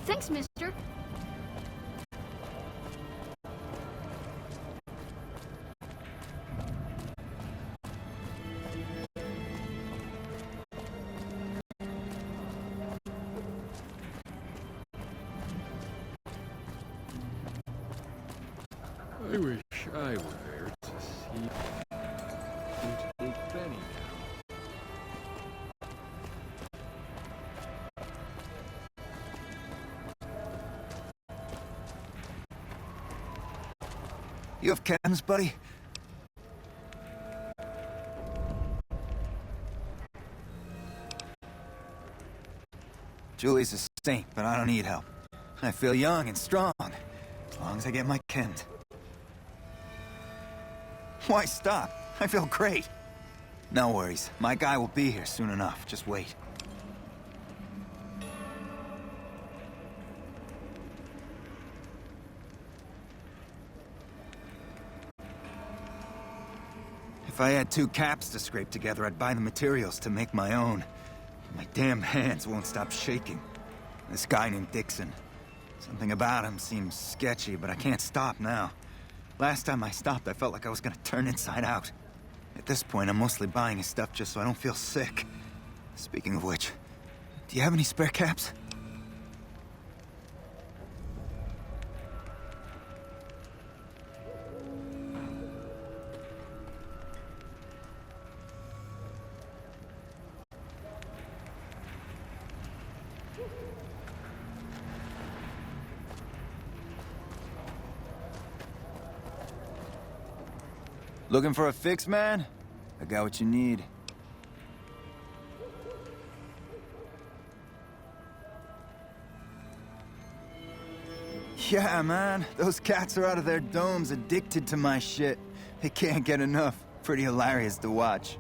Thanks, mister. I wish I were there to see beautiful Benny now. You have cans, buddy? Julie's a saint, but I don't need help. I feel young and strong, as long as I get my Kent. Why stop? I feel great. No worries. My guy will be here soon enough. Just wait. If I had 2 caps to scrape together, I'd buy the materials to make my own. My damn hands won't stop shaking. This guy named Dixon. Something about him seems sketchy, but I can't stop now. Last time I stopped, I felt like I was gonna turn inside out. At this point, I'm mostly buying his stuff just so I don't feel sick. Speaking of which, do you have any spare caps? Looking for a fix, man? I got what you need. Yeah, man. Those cats are out of their domes addicted to my shit. They can't get enough. Pretty hilarious to watch.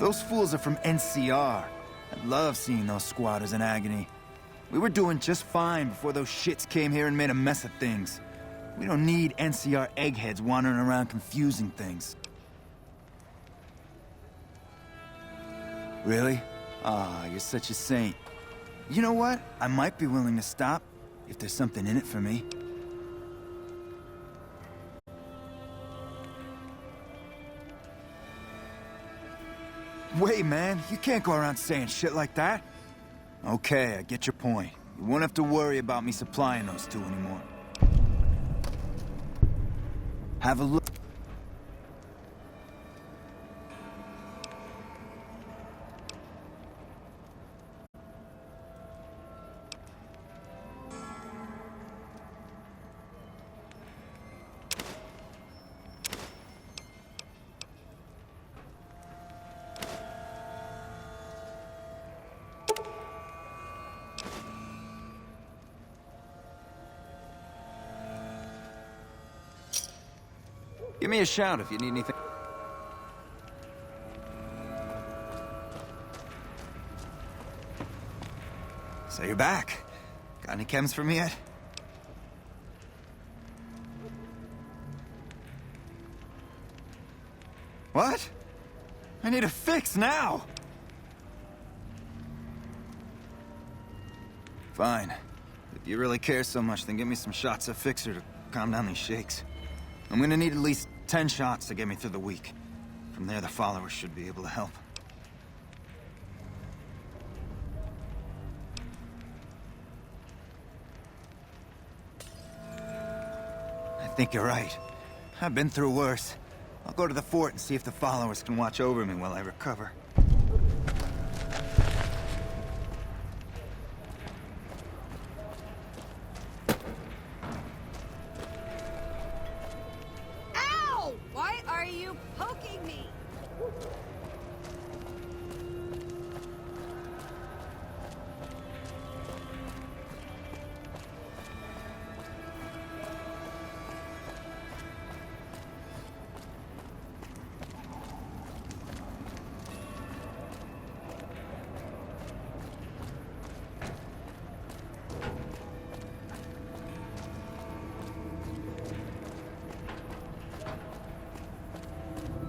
Those fools are from NCR. I love seeing those squatters in agony. We were doing just fine before those shits came here and made a mess of things. We don't need NCR eggheads wandering around confusing things. Really? Ah, you're such a saint. You know what? I might be willing to stop, if there's something in it for me. Wait, man, you can't go around saying shit like that. Okay, I get your point. You won't have to worry about me supplying those 2 anymore. Have a look. Give me a shout if you need anything. So you're back. Got any chems for me yet? What? I need a fix now! Fine. If you really care so much, then give me some shots of Fixer to calm down these shakes. I'm gonna need at least 10 shots to get me through the week. From there, the followers should be able to help. I think you're right. I've been through worse. I'll go to the fort and see if the followers can watch over me while I recover.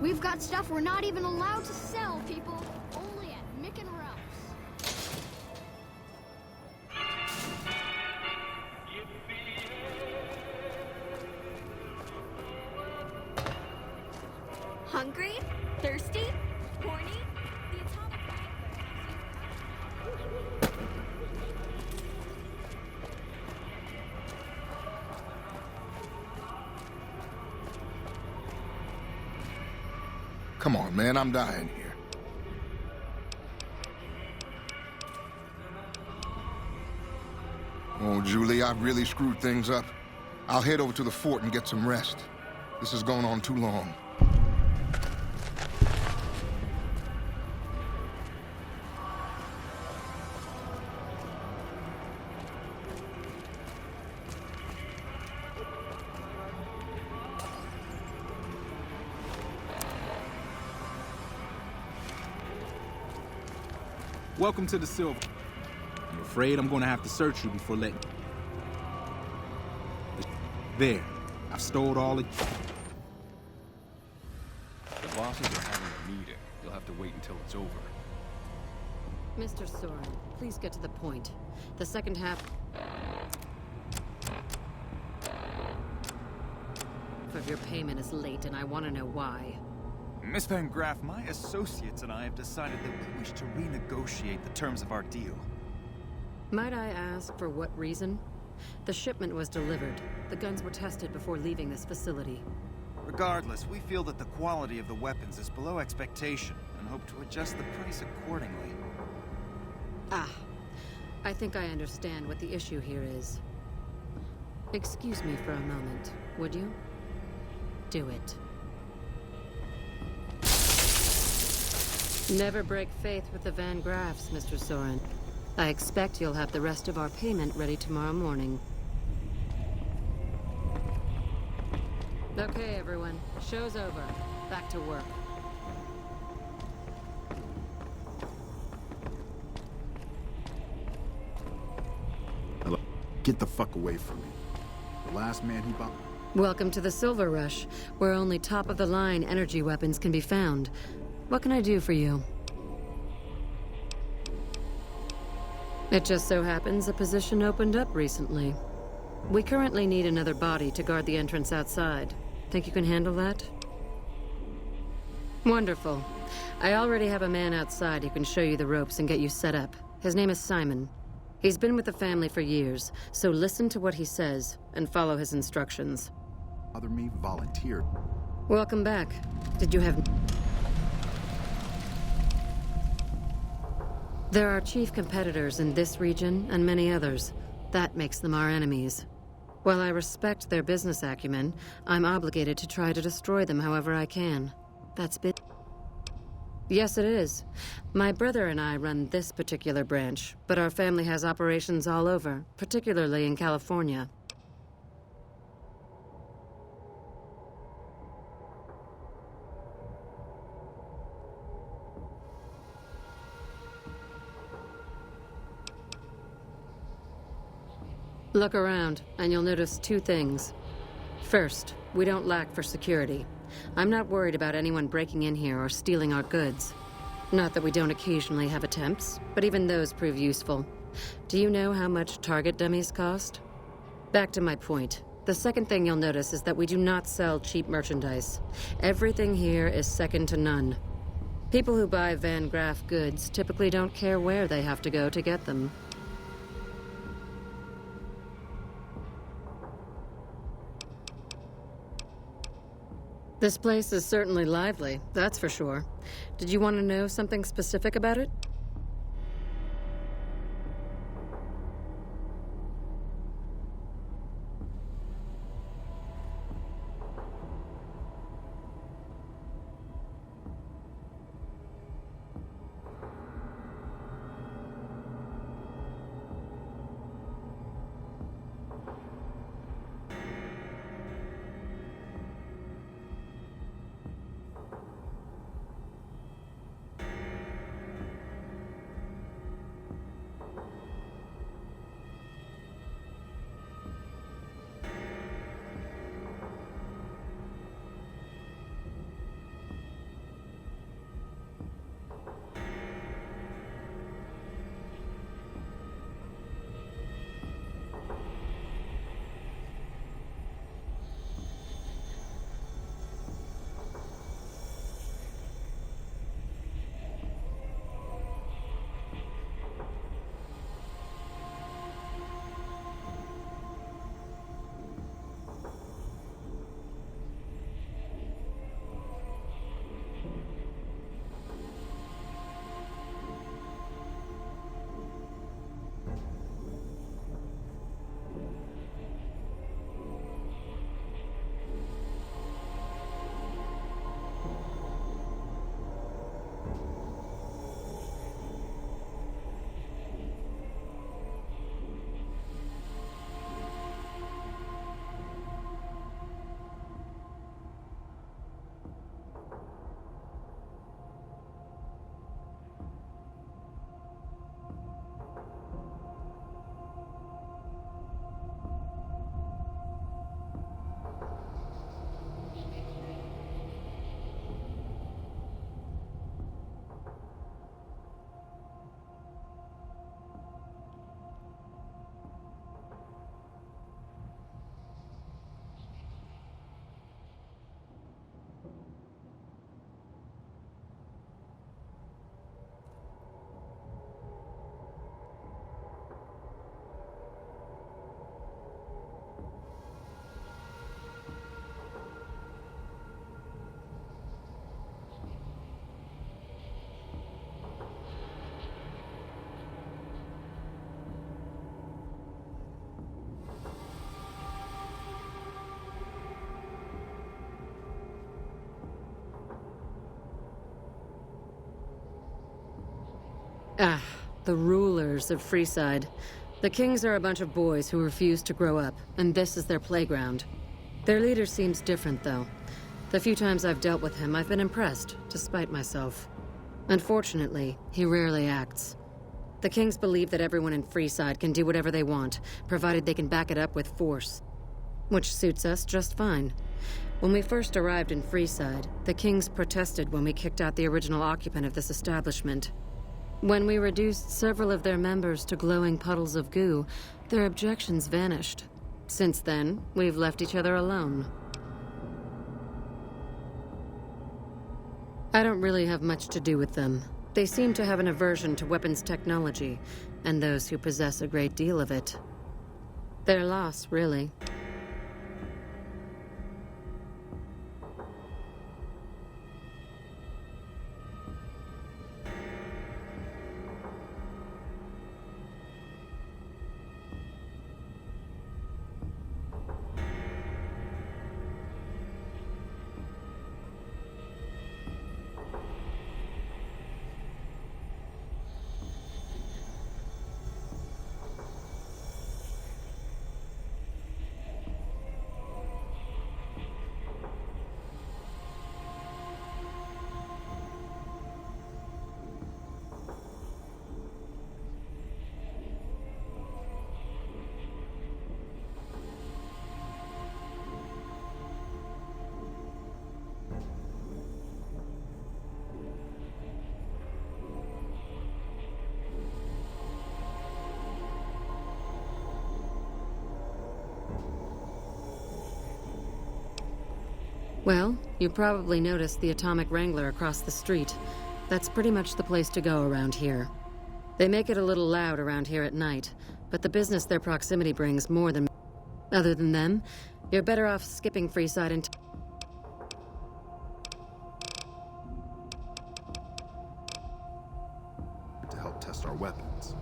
We've got stuff we're not even allowed to sell, people. Only at Come on, man, I'm dying here. Oh, Julie, I've really screwed things up. I'll head over to the fort and get some rest. This has gone on too long. Welcome to the Silver. I'm afraid I'm gonna have to search you before letting... There. I've stored all of... The bosses are having a meeting. You'll have to wait until it's over. Mr. Soren, please get to the point. The second half of your payment is late, and I want to know why. Miss Van Graff, my associates and I have decided that we wish to renegotiate the terms of our deal. Might I ask for what reason? The shipment was delivered. The guns were tested before leaving this facility. Regardless, we feel that the quality of the weapons is below expectation and hope to adjust the price accordingly. Ah, I think I understand what the issue here is. Excuse me for a moment, would you? Do it. Never break faith with the Van Graffs, Mr. Soren. I expect you'll have the rest of our payment ready tomorrow morning. Okay, everyone. Show's over. Back to work. Hello. Get the fuck away from me. The last man who bought... Welcome to the Silver Rush, where only top-of-the-line energy weapons can be found. What can I do for you? It just so happens a position opened up recently. We currently need another body to guard the entrance outside. Think you can handle that? Wonderful. I already have a man outside who can show you the ropes and get you set up. His name is Simon. He's been with the family for years, so listen to what he says and follow his instructions. Bother me, volunteered. Welcome back. Did you have... There are chief competitors in this region and many others. That makes them our enemies. While I respect their business acumen, I'm obligated to try to destroy them however I can. That's bit... Yes, it is. My brother and I run this particular branch, but our family has operations all over, particularly in California. Look around, and you'll notice two things. First, we don't lack for security. I'm not worried about anyone breaking in here or stealing our goods. Not that we don't occasionally have attempts, but even those prove useful. Do you know how much target dummies cost? Back to my point. The second thing you'll notice is that we do not sell cheap merchandise. Everything here is second to none. People who buy Van Graff goods typically don't care where they have to go to get them. This place is certainly lively, that's for sure. Did you want to know something specific about it? Ah, the rulers of Freeside. The Kings are a bunch of boys who refuse to grow up, and this is their playground. Their leader seems different, though. The few times I've dealt with him, I've been impressed, despite myself. Unfortunately, he rarely acts. The Kings believe that everyone in Freeside can do whatever they want, provided they can back it up with force. Which suits us just fine. When we first arrived in Freeside, the Kings protested when we kicked out the original occupant of this establishment. When we reduced several of their members to glowing puddles of goo, their objections vanished. Since then, we've left each other alone. I don't really have much to do with them. They seem to have an aversion to weapons technology, and those who possess a great deal of it. Their loss, really. Well, you probably noticed the Atomic Wrangler across the street. That's pretty much the place to go around here. They make it a little loud around here at night, but the business their proximity brings more than... Other than them, you're better off skipping Freeside and... To help test our weapons.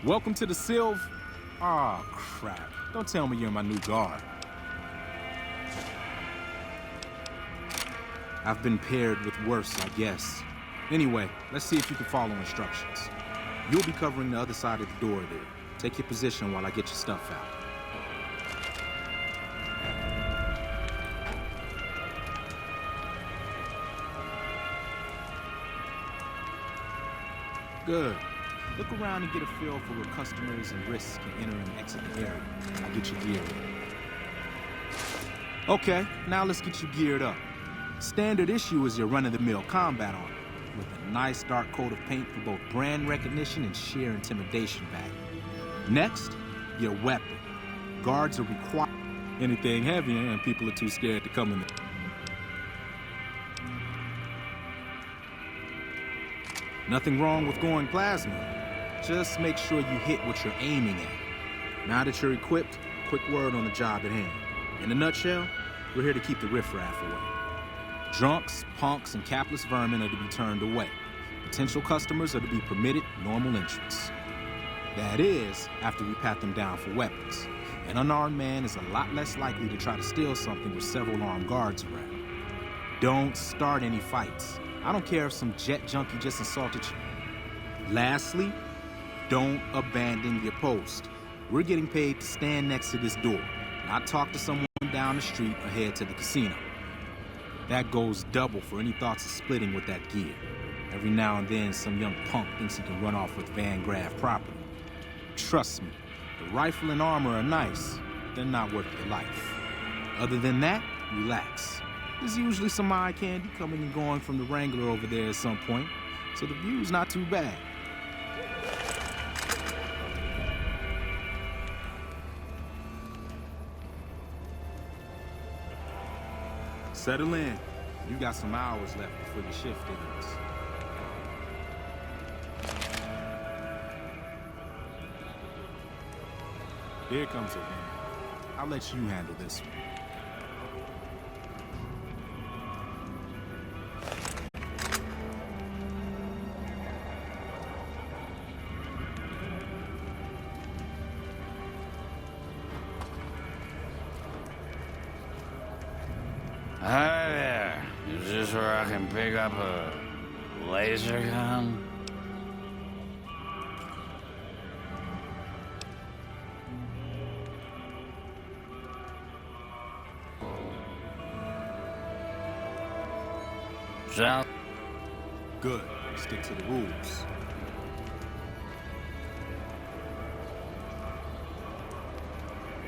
Welcome to the Sylv... Aw, crap. Don't tell me you're my new guard. I've been paired with worse, I guess. Anyway, let's see if you can follow instructions. You'll be covering the other side of the door there. Take your position while I get your stuff out. Good. Look around and get a feel for where customers and risks can enter and exit the area. I'll get you geared up. Okay, now let's get you geared up. Standard issue is your run-of-the-mill combat armor, with a nice dark coat of paint for both brand recognition and sheer intimidation value. Next, your weapon. Guards are required. Anything heavier and people are too scared to come in the... Nothing wrong with going plasma. Just make sure you hit what you're aiming at. Now that you're equipped, quick word on the job at hand. In a nutshell, we're here to keep the riffraff away. Drunks, punks, and capless vermin are to be turned away. Potential customers are to be permitted normal entrance. That is, after we pat them down for weapons. An unarmed man is a lot less likely to try to steal something with several armed guards around. Don't start any fights. I don't care if some jet junkie just assaulted you. Lastly, don't abandon your post. We're getting paid to stand next to this door, not talk to someone down the street or head to the casino. That goes double for any thoughts of splitting with that gear. Every now and then, some young punk thinks he can run off with Van Graff property. Trust me, the rifle and armor are nice, but they're not worth your life. Other than that, relax. There's usually some eye candy coming and going from the Wrangler over there at some point, so the view's not too bad. Settle in. You got some hours left before your shift ends. Here comes a winner. I'll let you handle this one. fucking pick up a laser gun? Sound Good. Stick to the rules.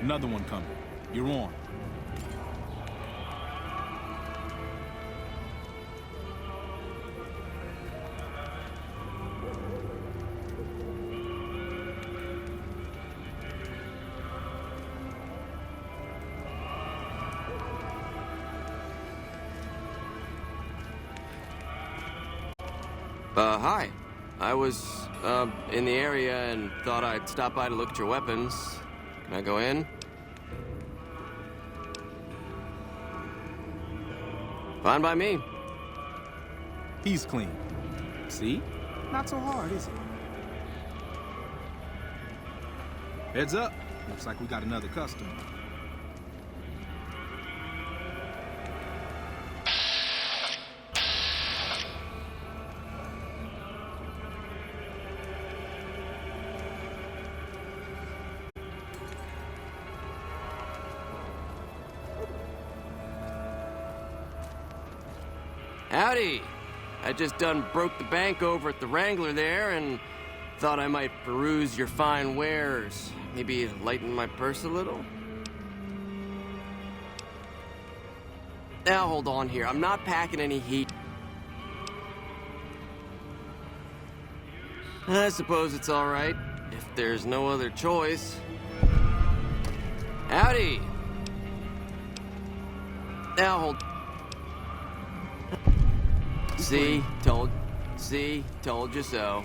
Another one coming. You're on. Hi. I was, in the area and thought I'd stop by to look at your weapons. Can I go in? Fine by me. He's clean. See? Not so hard, is it? Heads up. Looks like we got another customer. Howdy! I just done broke the bank over at the Wrangler there and thought I might peruse your fine wares. Maybe lighten my purse a little? Now hold on here, I'm not packing any heat. I suppose it's alright, if there's no other choice. Howdy! Now hold... See, told you so.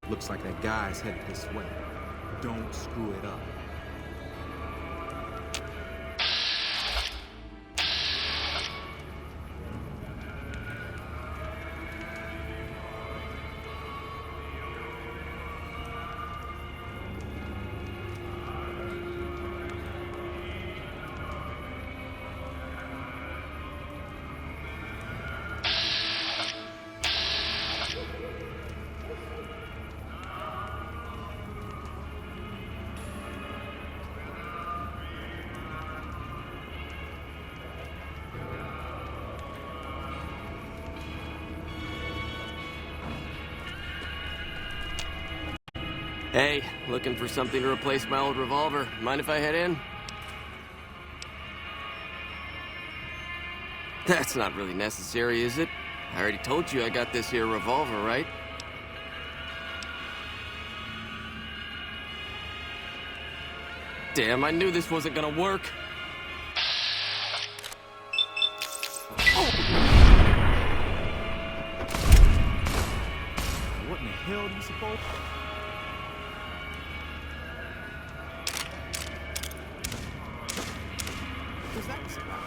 Looks like that guy's headed this way. Don't screw it up. Hey, looking for something to replace my old revolver. Mind if I head in? That's not really necessary, is it? I already told you I got this here revolver, right? Damn, I knew this wasn't gonna work. What in the hell do you suppose? What's that about?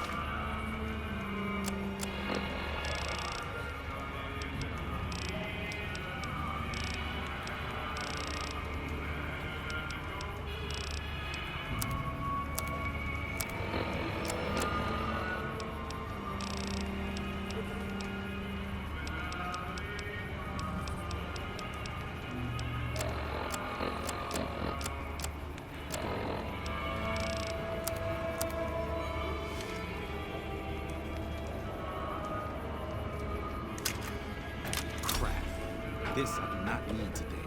This I do not need today.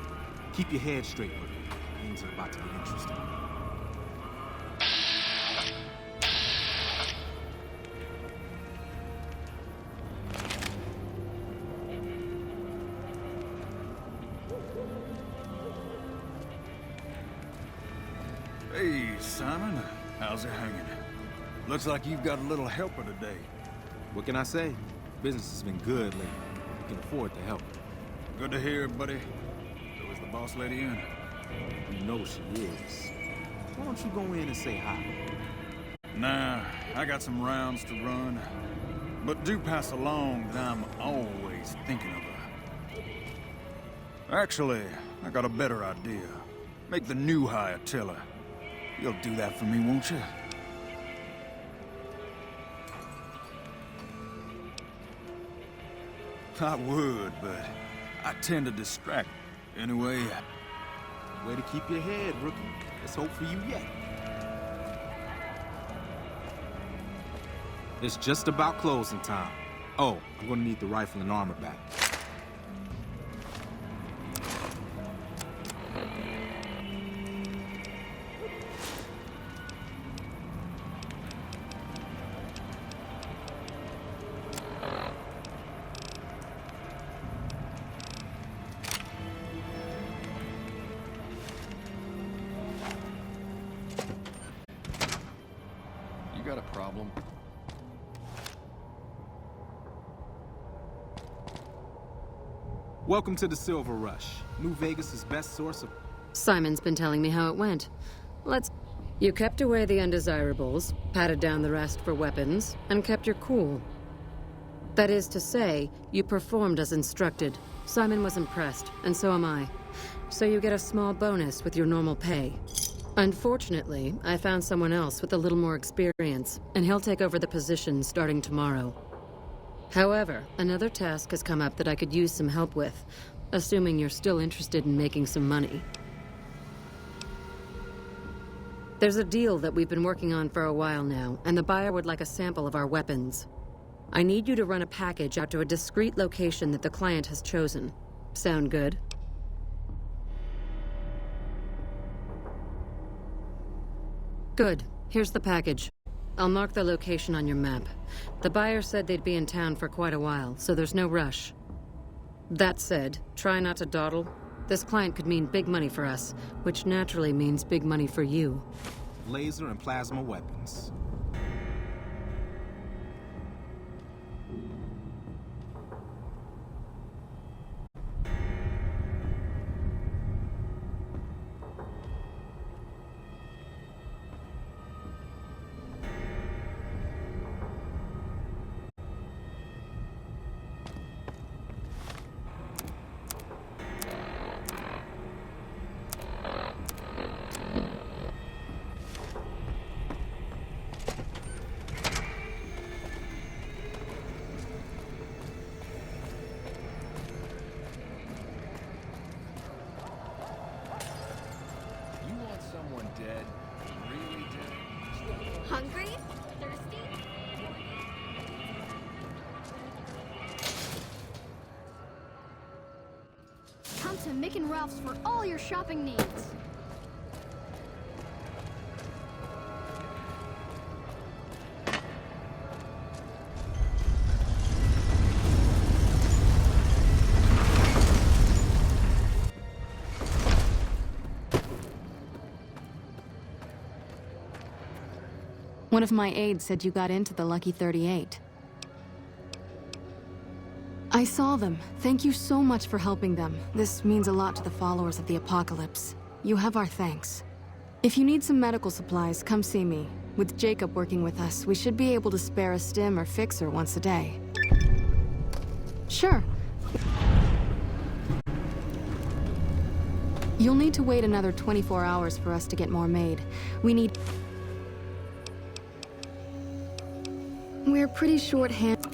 Keep your head straight, buddy. Things are about to get interesting. Hey, Simon. How's it hanging? Looks like you've got a little helper today. What can I say? Business has been good lately. We can afford to help. Good to hear, buddy. So is the boss lady in? You know she is. Why don't you go in and say hi? Nah, I got some rounds to run. But do pass along that I'm always thinking of her. Actually, I got a better idea. Make the new hire tell her. You'll do that for me, won't you? I would, but I tend to distract. Anyway, Way to keep your head, rookie. Let's hope for you yet. It's just about closing time. Oh, I'm gonna need the rifle and armor back. You got a problem? Welcome to the Silver Rush, New Vegas's best source of... Simon's been telling me how it went. You kept away the undesirables, patted down the rest for weapons, and kept your cool. That is to say, you performed as instructed. Simon was impressed, and so am I. So you get a small bonus with your normal pay. Unfortunately, I found someone else with a little more experience, and he'll take over the position starting tomorrow. However, another task has come up that I could use some help with, assuming you're still interested in making some money. There's a deal that we've been working on for a while now, and the buyer would like a sample of our weapons. I need you to run a package out to a discreet location that the client has chosen. Sound good? Good. Here's the package. I'll mark the location on your map. The buyer said they'd be in town for quite a while, so there's no rush. That said, try not to dawdle. This client could mean big money for us, which naturally means big money for you. Laser and plasma weapons. Dead. Really dead. Hungry? Thirsty? Come to Mick and Ralph's for all your shopping needs. One of my aides said you got into the Lucky 38. I saw them. Thank you so much for helping them. This means a lot to the followers of the apocalypse. You have our thanks. If you need some medical supplies, come see me. With Jacob working with us, we should be able to spare a stim or fixer once a day. Sure. You'll need to wait another 24 hours for us to get more made. We're pretty short-handed.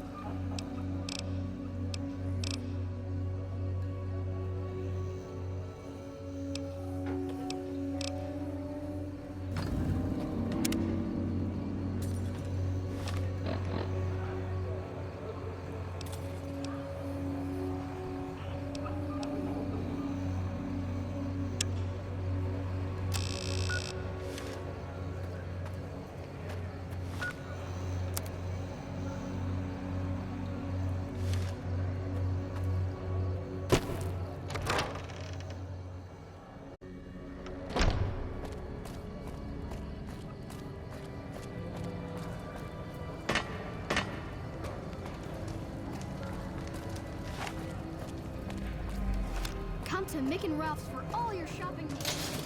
Come to Mick and Ralph's for all your shopping needs.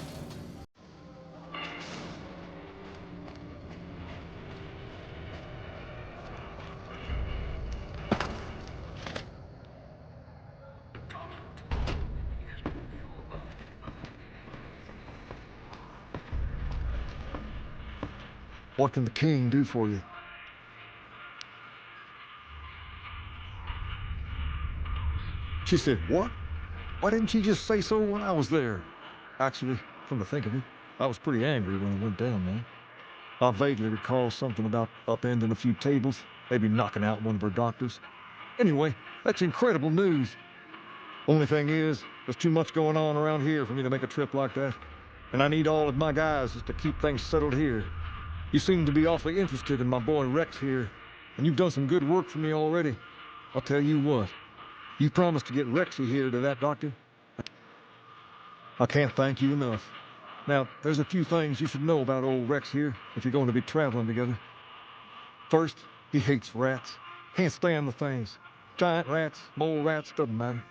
What can the king do for you? She said, what? Why didn't she just say so when I was there? Actually, come to think of it, I was pretty angry when it went down, man. I vaguely recall something about upending a few tables, maybe knocking out one of her doctors. Anyway, that's incredible news. Only thing is, there's too much going on around here for me to make a trip like that. And I need all of my guys just to keep things settled here. You seem to be awfully interested in my boy Rex here, and you've done some good work for me already. I'll tell you what, you promised to get Rexy here to that doctor. I can't thank you enough. Now, there's a few things you should know about old Rex here if you're going to be traveling together. First, he hates rats. Can't stand the things. Giant rats, mole rats, doesn't matter.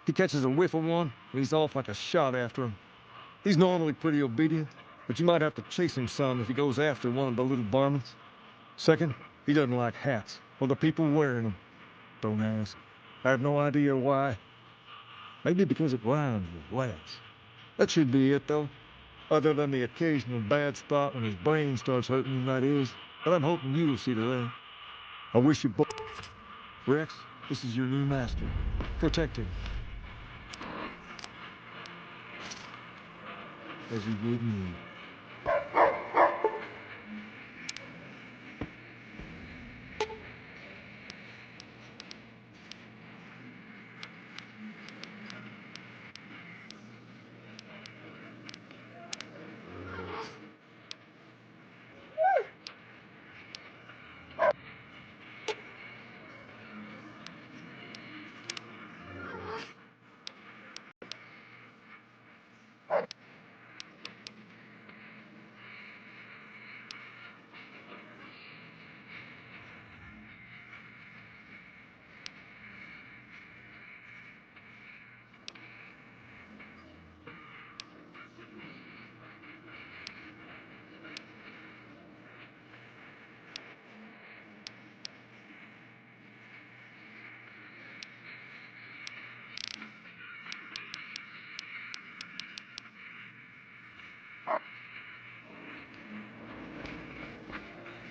He catches a whiff of one, and he's off like a shot after him. He's normally pretty obedient, but you might have to chase him some if he goes after one of the little varmints. Second, he doesn't like hats, or the people wearing them. Don't ask. I have no idea why. Maybe because it rhymes with rats. That should be it, though. Other than the occasional bad spot when his brain starts hurting, that is. But I'm hoping you'll see to that. I wish you both... Rex, this is your new master. Protect him. As you would me.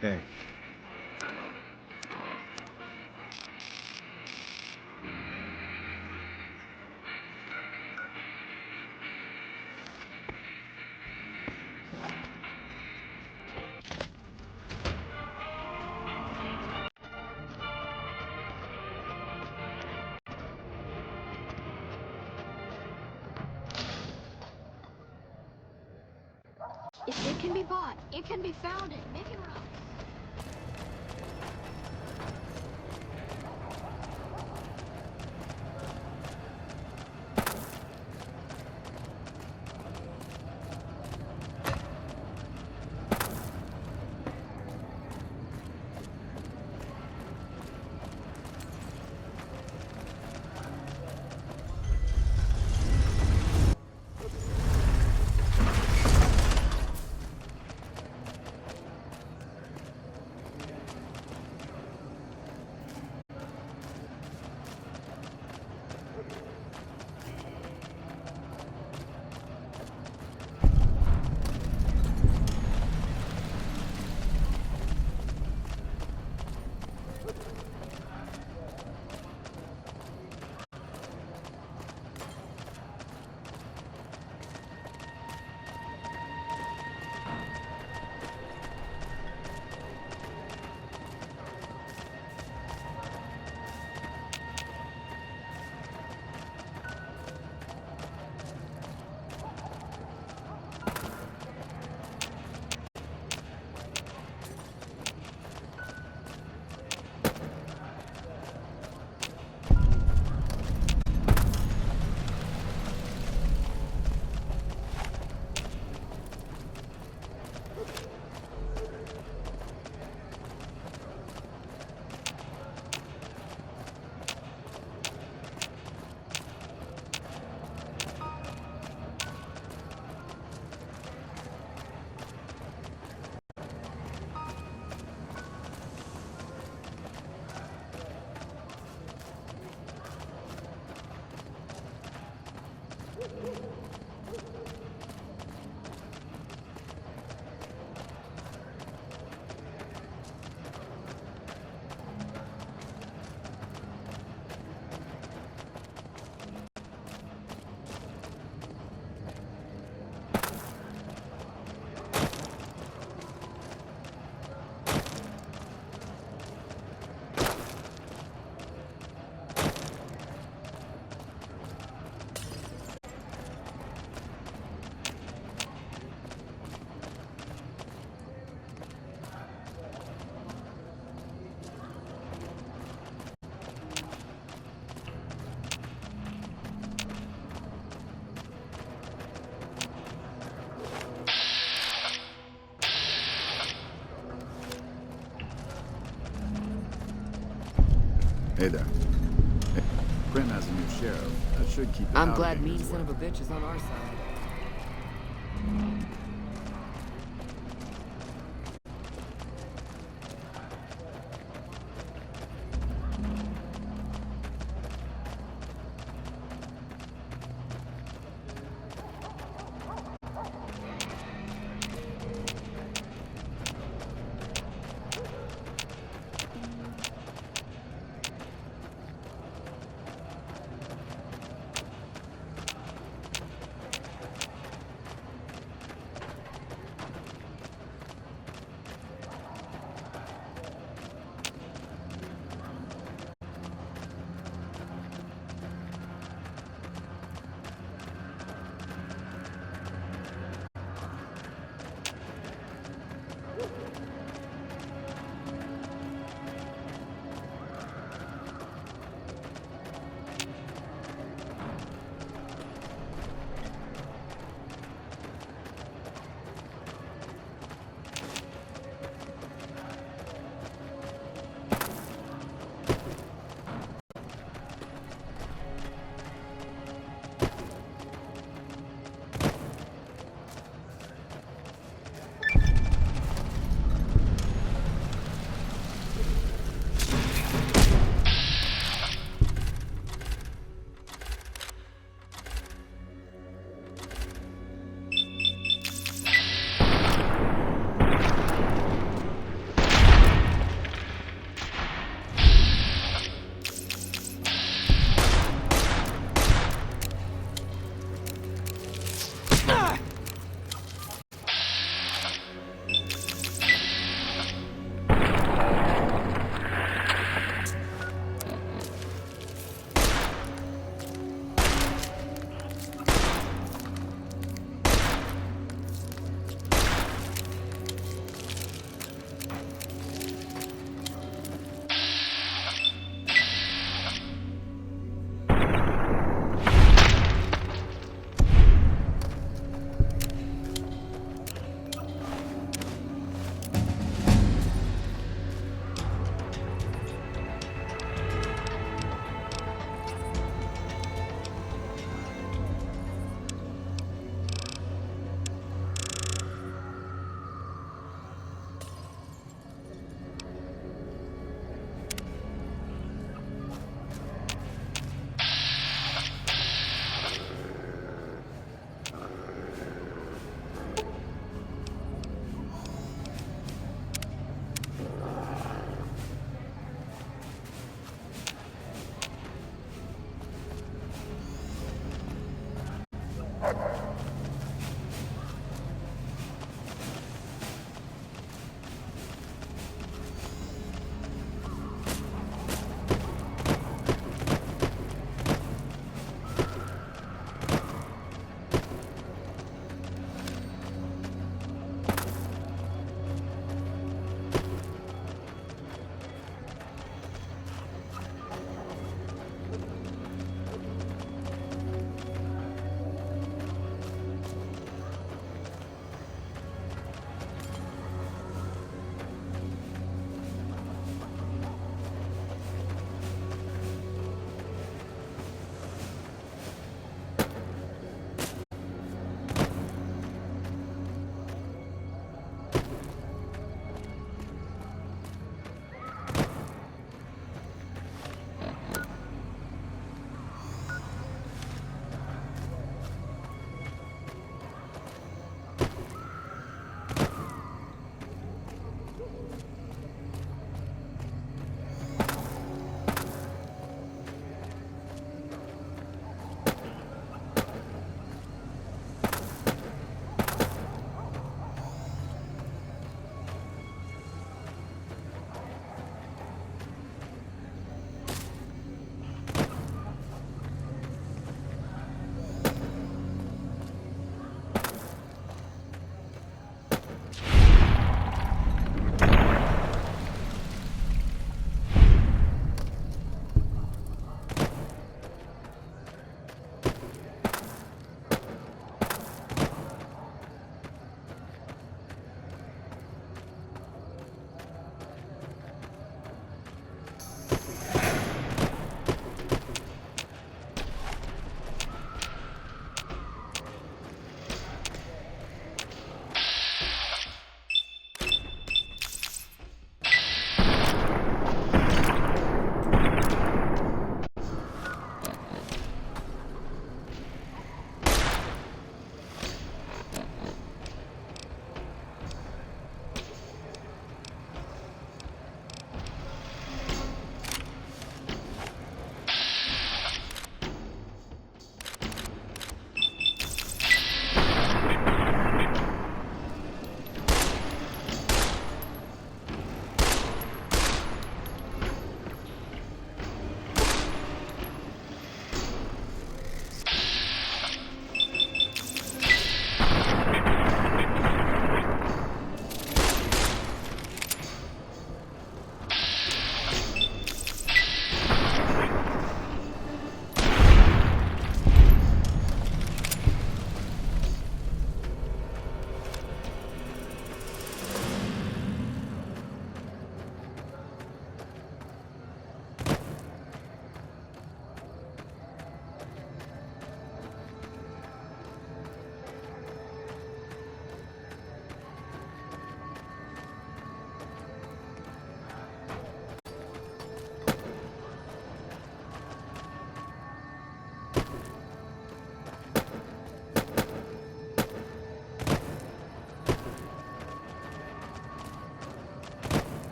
Hey. If it can be bought, it can be found at Mick and Ralph's. Hey there. Hey, Brent has a new sheriff. That should keep it I'm out glad of mean Ganger's son way. of a bitch is on our side.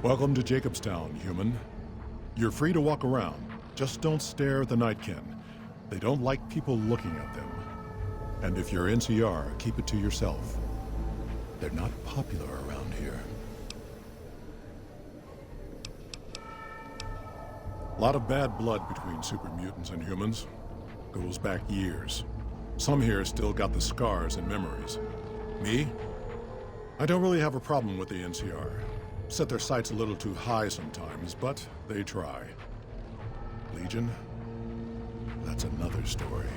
Welcome to Jacobstown, human. You're free to walk around. Just don't stare at the Nightkin. They don't like people looking at them. And if you're NCR, keep it to yourself. They're not popular around here. A lot of bad blood between super mutants and humans. Goes back years. Some here still got the scars and memories. Me? I don't really have a problem with the NCR. Set their sights a little too high sometimes, but they try. Legion? That's another story.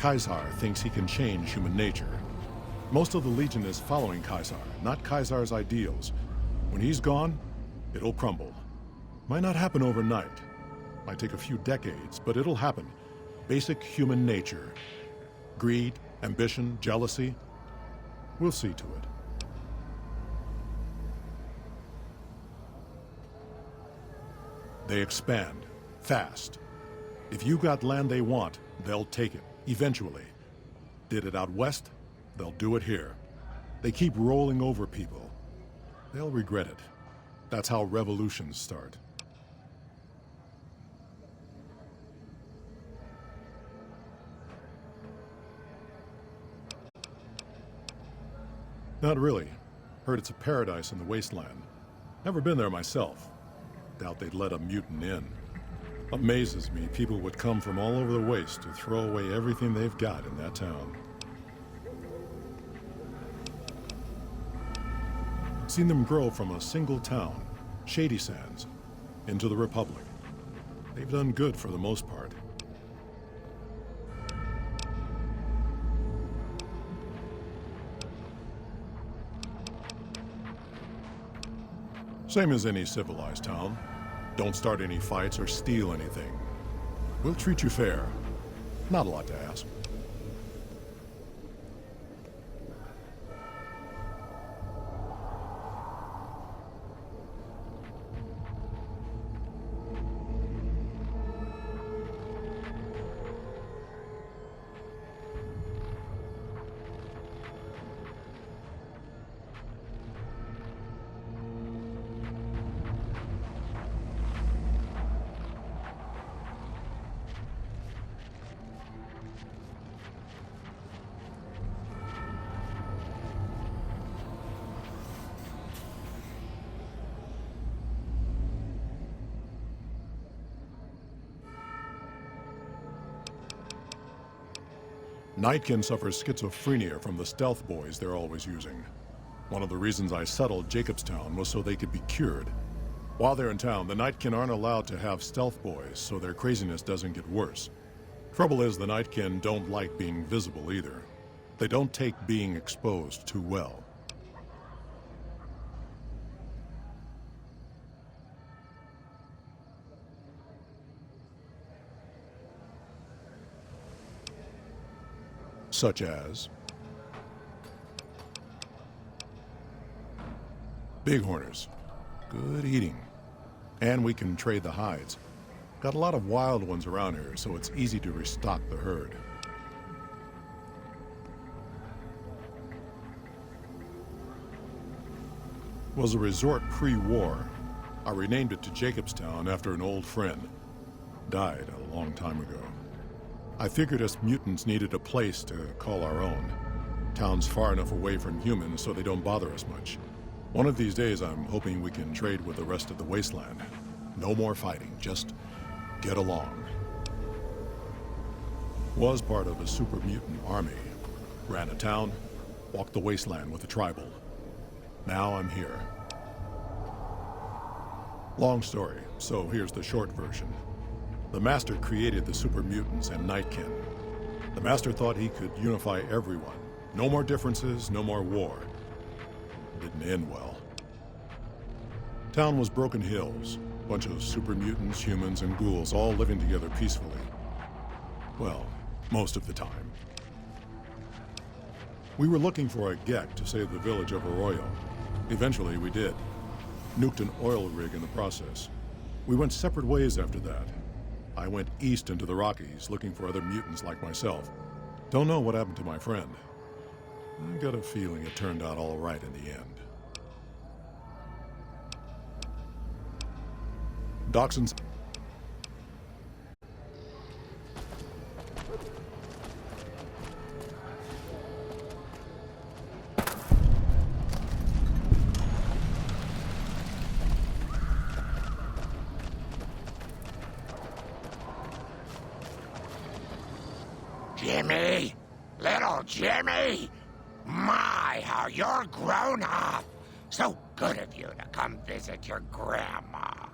Caesar thinks he can change human nature. Most of the Legion is following Caesar, not Caesar's ideals. When he's gone, it'll crumble. Might not happen overnight. Might take a few decades, but it'll happen. Basic human nature. Greed, ambition, jealousy. We'll see to it. They expand. Fast. If you got land they want, they'll take it. Eventually. Did it out west? They'll do it here. They keep rolling over people. They'll regret it. That's how revolutions start. Not really. Heard it's a paradise in the Wasteland. Never been there myself. Doubt they'd let a mutant in. Amazes me people would come from all over the waste to throw away everything they've got in that town. Seen them grow from a single town, Shady Sands, into the Republic. They've done good for the most part. Same as any civilized town. Don't start any fights or steal anything. We'll treat you fair. Not a lot to ask. Nightkin suffers schizophrenia from the stealth boys they're always using. One of the reasons I settled Jacobstown was so they could be cured. While they're in town, the Nightkin aren't allowed to have stealth boys, so their craziness doesn't get worse. Trouble is, the Nightkin don't like being visible either. They don't take being exposed too well. Such as bighorners. Good eating. And we can trade the hides. Got a lot of wild ones around here, so it's easy to restock the herd. Was a resort pre-war. I renamed it to Jacobstown after an old friend. Died a long time ago. I figured us mutants needed a place to call our own. Town's far enough away from humans so they don't bother us much. One of these days I'm hoping we can trade with the rest of the Wasteland. No more fighting, just get along. Was part of a super mutant army. Ran a town, walked the Wasteland with a tribal. Now I'm here. Long story, so here's the short version. The Master created the super mutants and Nightkin. The Master thought he could unify everyone. No more differences, no more war. Didn't end well. Town was Broken Hills. Bunch of super mutants, humans, and ghouls all living together peacefully. Well, most of the time. We were looking for a Gek to save the village of Arroyo. Eventually, we did. Nuked an oil rig in the process. We went separate ways after that. I went east into the Rockies, looking for other mutants like myself. Don't know what happened to my friend. I got a feeling it turned out all right in the end. Dachshunds. Jimmy! Little Jimmy! My, how you're grown up! So good of you to come visit your grandma.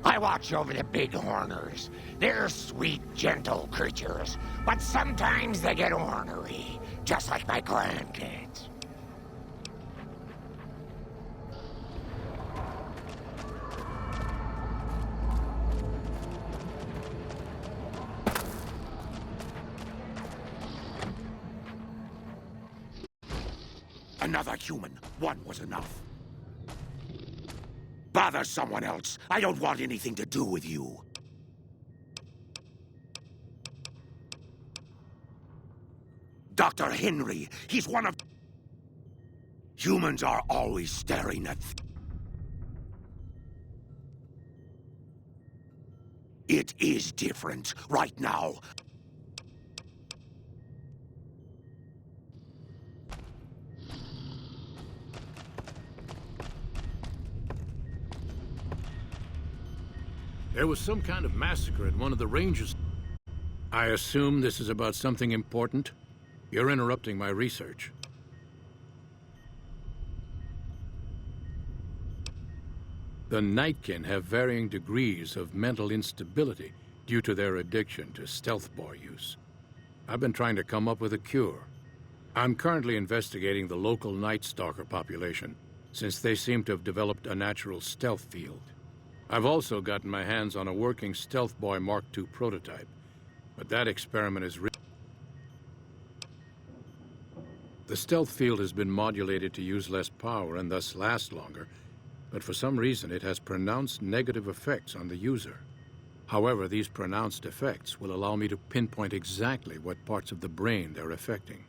I watch over the bighorners. They're sweet, gentle creatures, but sometimes they get ornery, just like my grandkids. Another human. One was enough. Bother someone else. I don't want anything to do with you. Dr. Henry, he's one of... Humans are always staring at... It is different right now. There was some kind of massacre at one of the ranges. I assume this is about something important? You're interrupting my research. The Nightkin have varying degrees of mental instability due to their addiction to stealth boy use. I've been trying to come up with a cure. I'm currently investigating the local Night Stalker population, since they seem to have developed a natural stealth field. I've also gotten my hands on a working Stealth Boy Mark II prototype, but that experiment is The stealth field has been modulated to use less power and thus last longer, but for some reason it has pronounced negative effects on the user. However, these pronounced effects will allow me to pinpoint exactly what parts of the brain they're affecting.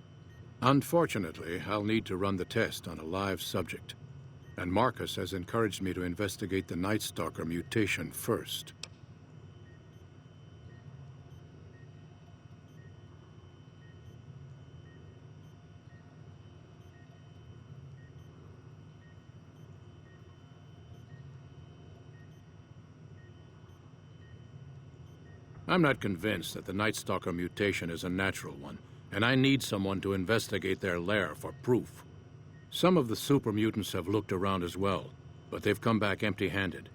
Unfortunately, I'll need to run the test on a live subject. And Marcus has encouraged me to investigate the Night Stalker mutation first. I'm not convinced that the Night Stalker mutation is a natural one, and I need someone to investigate their lair for proof. Some of the super mutants have looked around as well, but they've come back empty-handed.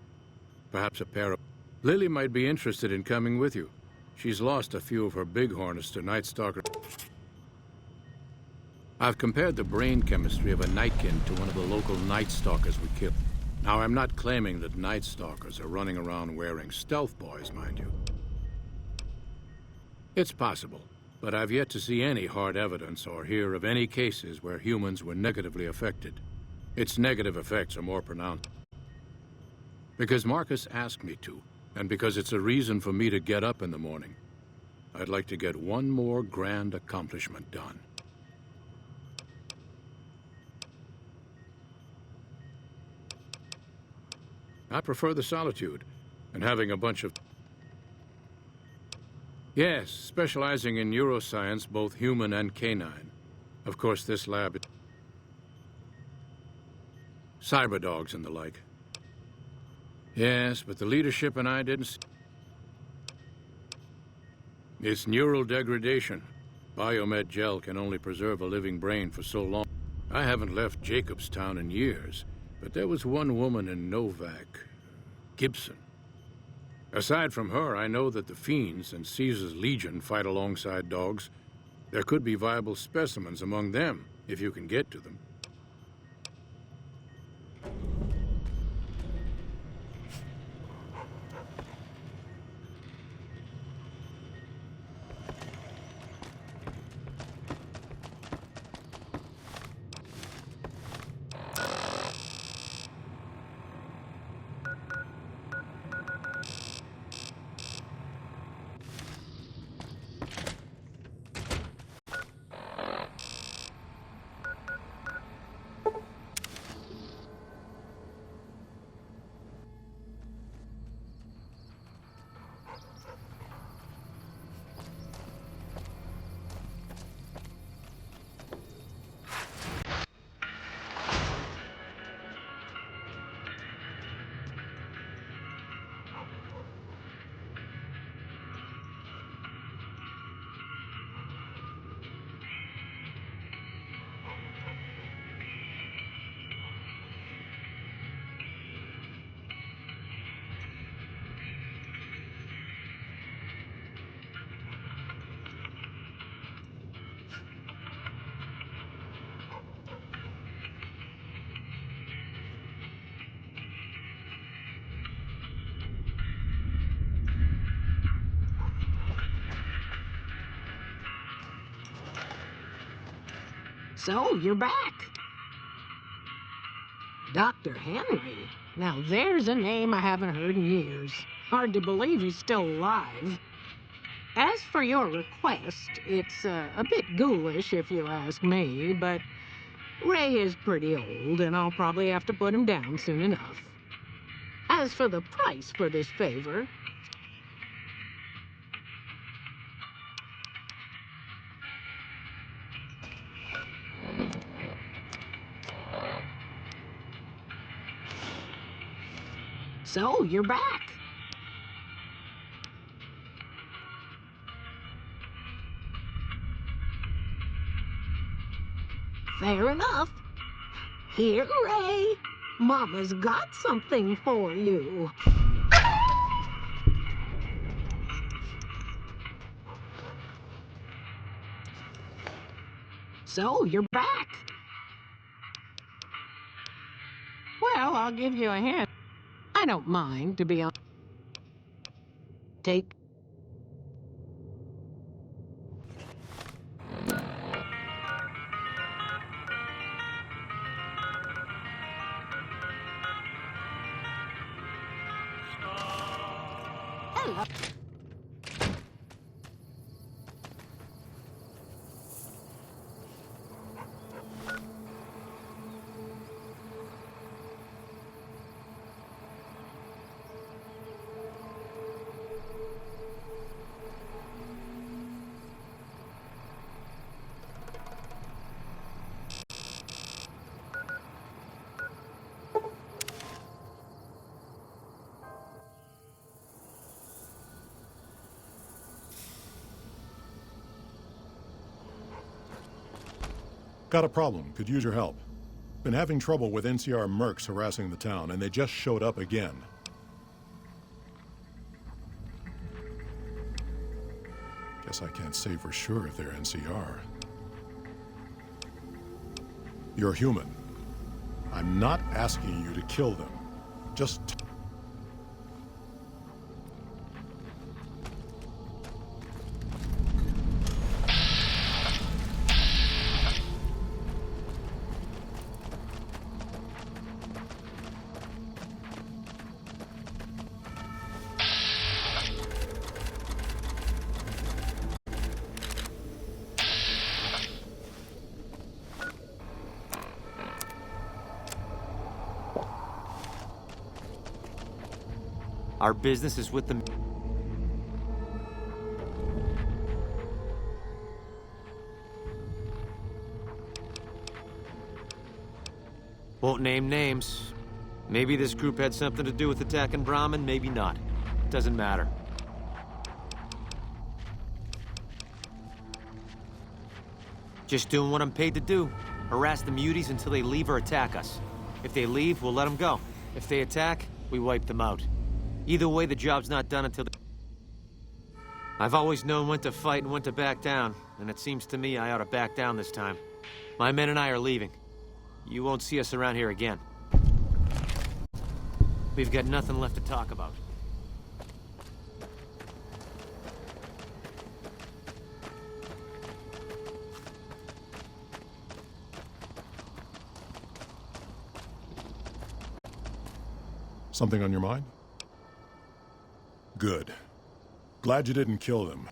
Perhaps a pair of... Lily might be interested in coming with you. She's lost a few of her bighorners to Night Stalker. I've compared the brain chemistry of a Nightkin to one of the local Night Stalkers we killed. Now, I'm not claiming that Night Stalkers are running around wearing stealth boys, mind you. It's possible. But I've yet to see any hard evidence or hear of any cases where humans were negatively affected. Its negative effects are more pronounced. Because Marcus asked me to, and because it's a reason for me to get up in the morning, I'd like to get one more grand accomplishment done. I prefer the solitude, and having a bunch of... Yes, specializing in neuroscience, both human and canine. Of course, this lab... Cyberdogs and the like. Yes, but the leadership and I didn't... It's neural degradation. Biomed gel can only preserve a living brain for so long. I haven't left Jacobstown in years, but there was one woman in Novak, Gibson. Aside from her, I know that the Fiends and Caesar's Legion fight alongside dogs. There could be viable specimens among them, if you can get to them. So, you're back. Dr. Henry. Now there's a name I haven't heard in years. Hard to believe he's still alive. As for your request, it's a bit ghoulish if you ask me, but Ray is pretty old and I'll probably have to put him down soon enough. As for the price for this favor, so you're back. Fair enough. Here, Ray. Mama's got something for you. So, you're back. Well, I'll give you a hint. I don't mind, to be honest. Take. Hello. Got a problem. Could use your help. Been having trouble with NCR mercs harassing the town, and they just showed up again. Guess I can't say for sure if they're NCR. You're human. I'm not asking you to kill them. Just... Our business is with the... Won't name names. Maybe this group had something to do with attacking Brahmin, maybe not. Doesn't matter. Just doing what I'm paid to do. Harass the muties until they leave or attack us. If they leave, we'll let them go. If they attack, we wipe them out. Either way, the job's not done until... I've always known when to fight and when to back down, and it seems to me I ought to back down this time. My men and I are leaving. You won't see us around here again. We've got nothing left to talk about. Something on your mind? Good. Glad you didn't kill them.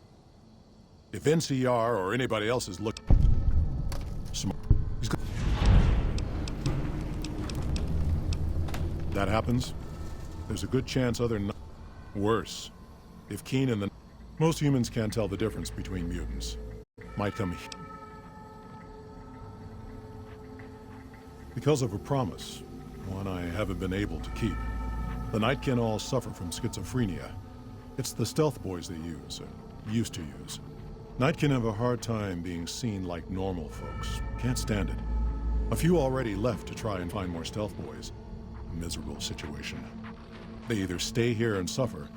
If NCR or anybody else is looking... That happens, there's a good chance other... Worse. If Keen and the... Most humans can't tell the difference between mutants. Might come... Because of a promise, one I haven't been able to keep. The Nightkin all suffer from schizophrenia. It's the stealth boys they use, or used to use. Nightkin have a hard time being seen like normal folks. Can't stand it. A few already left to try and find more stealth boys. A miserable situation. They either stay here and suffer,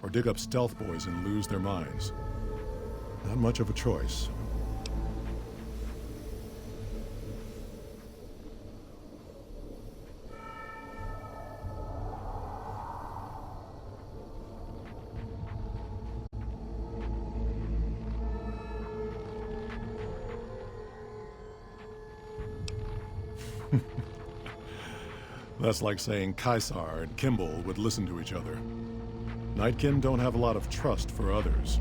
or dig up stealth boys and lose their minds. Not much of a choice. That's like saying Caesar and Kimball would listen to each other. Nightkin don't have a lot of trust for others.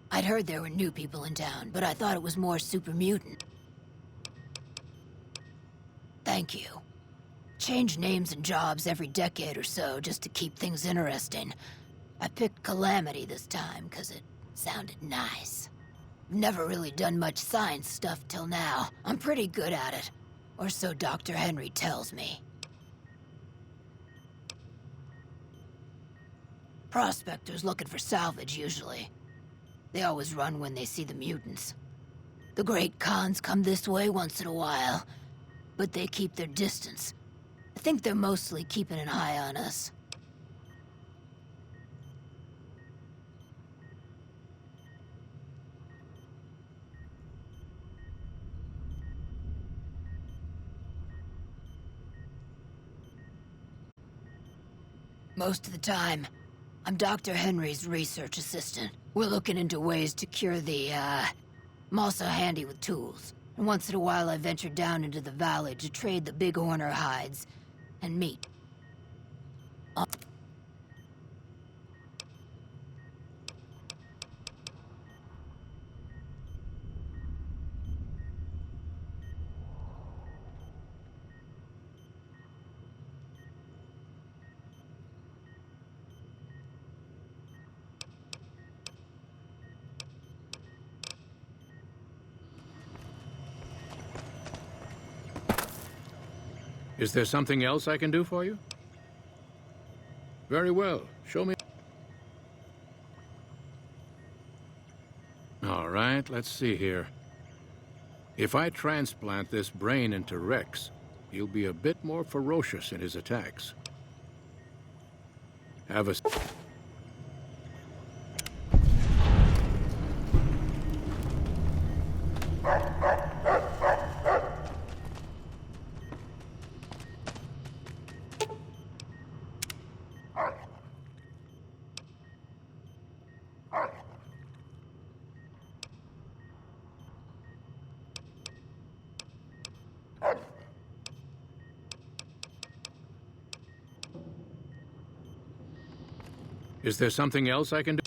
I'd heard there were new people in town, but I thought it was more super mutant. Thank you. Change names and jobs every decade or so just to keep things interesting. I picked Calamity this time because it sounded nice. Never really done much science stuff till now. I'm pretty good at it. Or so Dr. Henry tells me. Prospectors looking for salvage, usually. They always run when they see the mutants. The Great Khans come this way once in a while, but they keep their distance. I think they're mostly keeping an eye on us. Most of the time, I'm Dr. Henry's research assistant. We're looking into ways to cure the, I'm also handy with tools. And once in a while I venture down into the valley to trade the bighorner hides and meat. Is there something else I can do for you? Very well. Show me. All right, let's see here. If I transplant this brain into Rex, he'll be a bit more ferocious in his attacks. Have a... Is there something else I can do?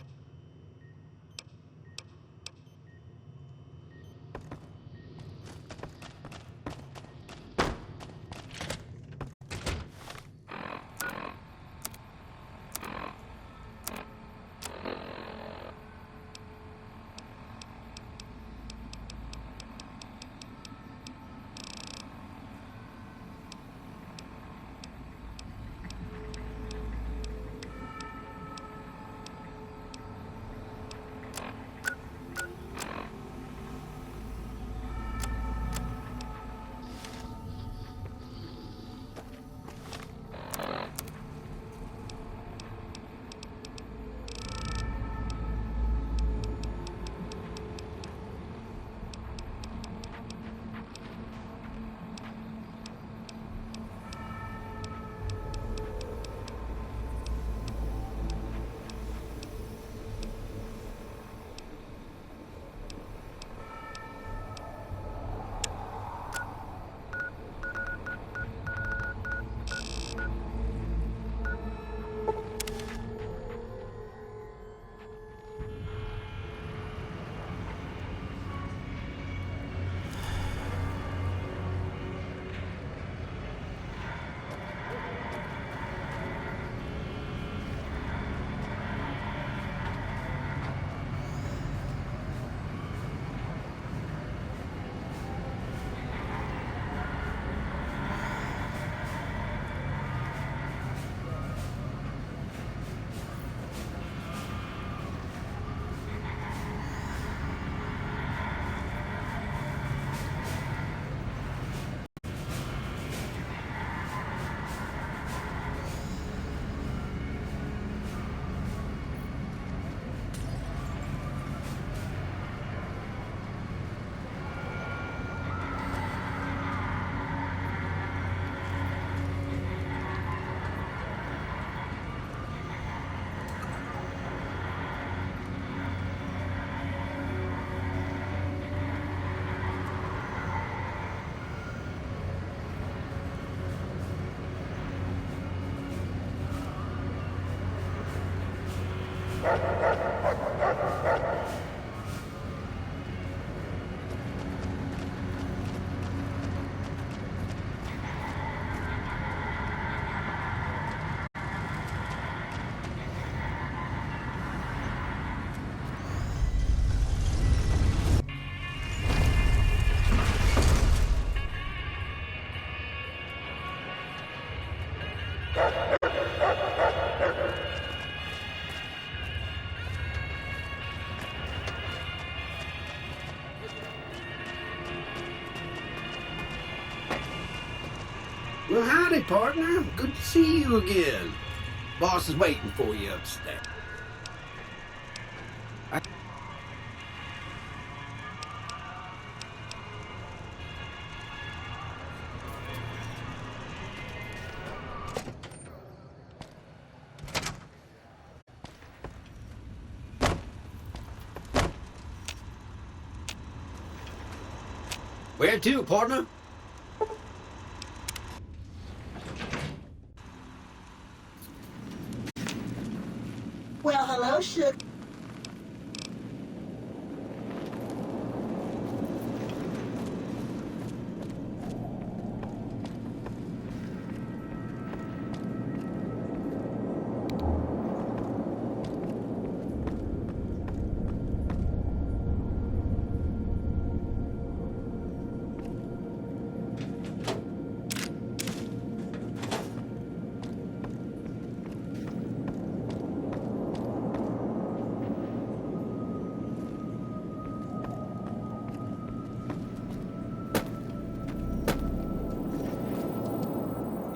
Well, howdy, partner. Good to see you again. Boss is waiting for you upstairs. Where to, partner? Well, hello, Shook.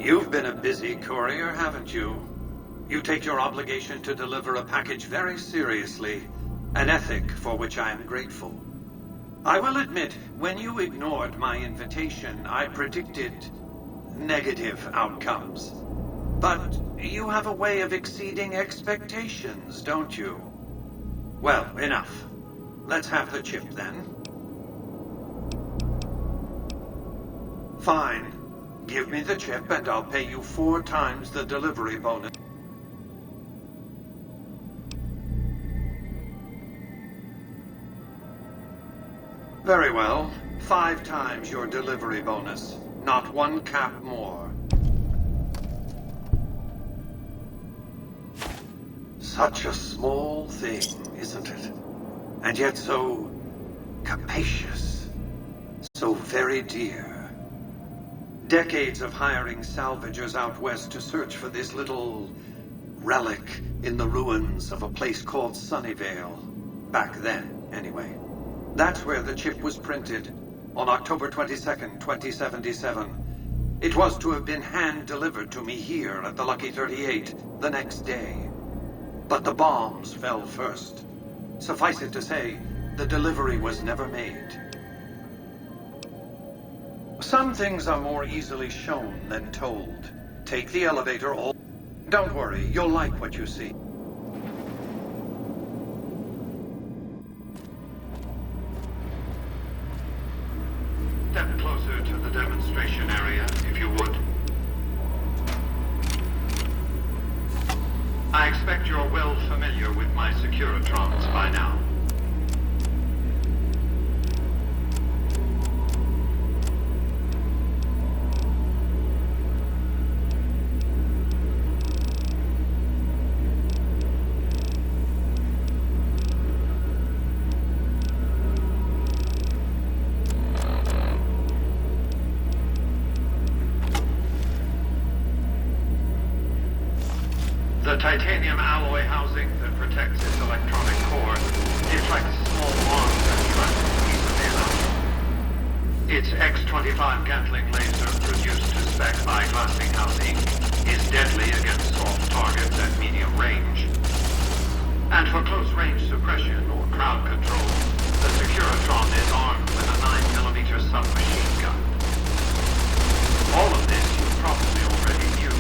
You've been a busy courier, haven't you? You take your obligation to deliver a package very seriously, an ethic for which I am grateful. I will admit, when you ignored my invitation, I predicted negative outcomes. But you have a way of exceeding expectations, don't you? Well, enough. Let's have the chip, then. Fine. Give me the chip and I'll pay you 4 times the delivery bonus. Very well. 5 times your delivery bonus. Not 1 cap more. Such a small thing, isn't it? And yet so capacious. So very dear. Decades of hiring salvagers out west to search for this little relic in the ruins of a place called Sunnyvale. Back then, anyway. That's where the chip was printed, on October 22nd, 2077. It was to have been hand-delivered to me here at the Lucky 38 the next day. But the bombs fell first. Suffice it to say, the delivery was never made. Some things are more easily shown than told. Take the elevator all... Don't worry, you'll like what you see. Step closer to the demonstration area, if you would. I expect you're well familiar with my Securitrons by now. The titanium alloy housing that protects its electronic core deflects small arms and traps easily enough. Its X-25 Gatling laser, produced to spec by Glassinghouse Inc., is deadly against soft targets at medium range. And for close-range suppression or crowd control, the Securitron is armed with a 9mm submachine gun. All of this you probably already knew.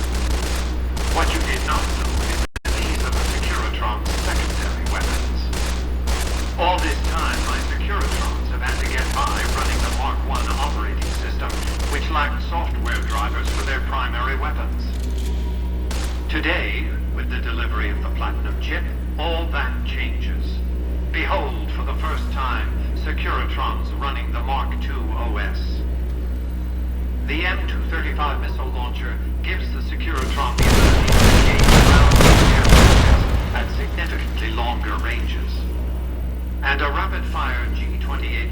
What you did not know is that these are the Securitron's secondary weapons. All this time, my Securitrons have had to get by running the Mark I operating system, which lacked software drivers for their primary weapons. Today, with the delivery of the Platinum chip, all that changes. Behold, for the first time, Securitrons running the Mark II OS. The M235 missile launcher gives the Securitron the ability to engage ground and air forces at significantly longer ranges. And a rapid-fire G-28 grenade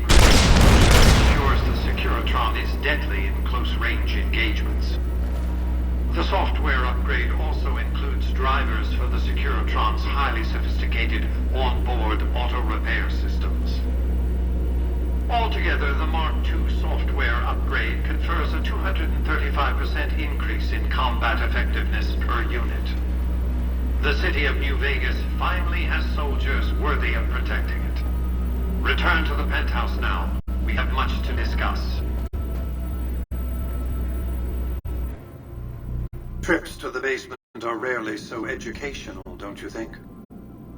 ensures the Securitron is deadly in close-range engagements. The software upgrade also includes drivers for the Securitron's highly sophisticated onboard auto-repair systems. Altogether, the Mark II software upgrade confers a 235% increase in combat effectiveness per unit. The city of New Vegas finally has soldiers worthy of protecting it. Return to the penthouse now. We have much to discuss. Trips to the basement are rarely so educational, don't you think?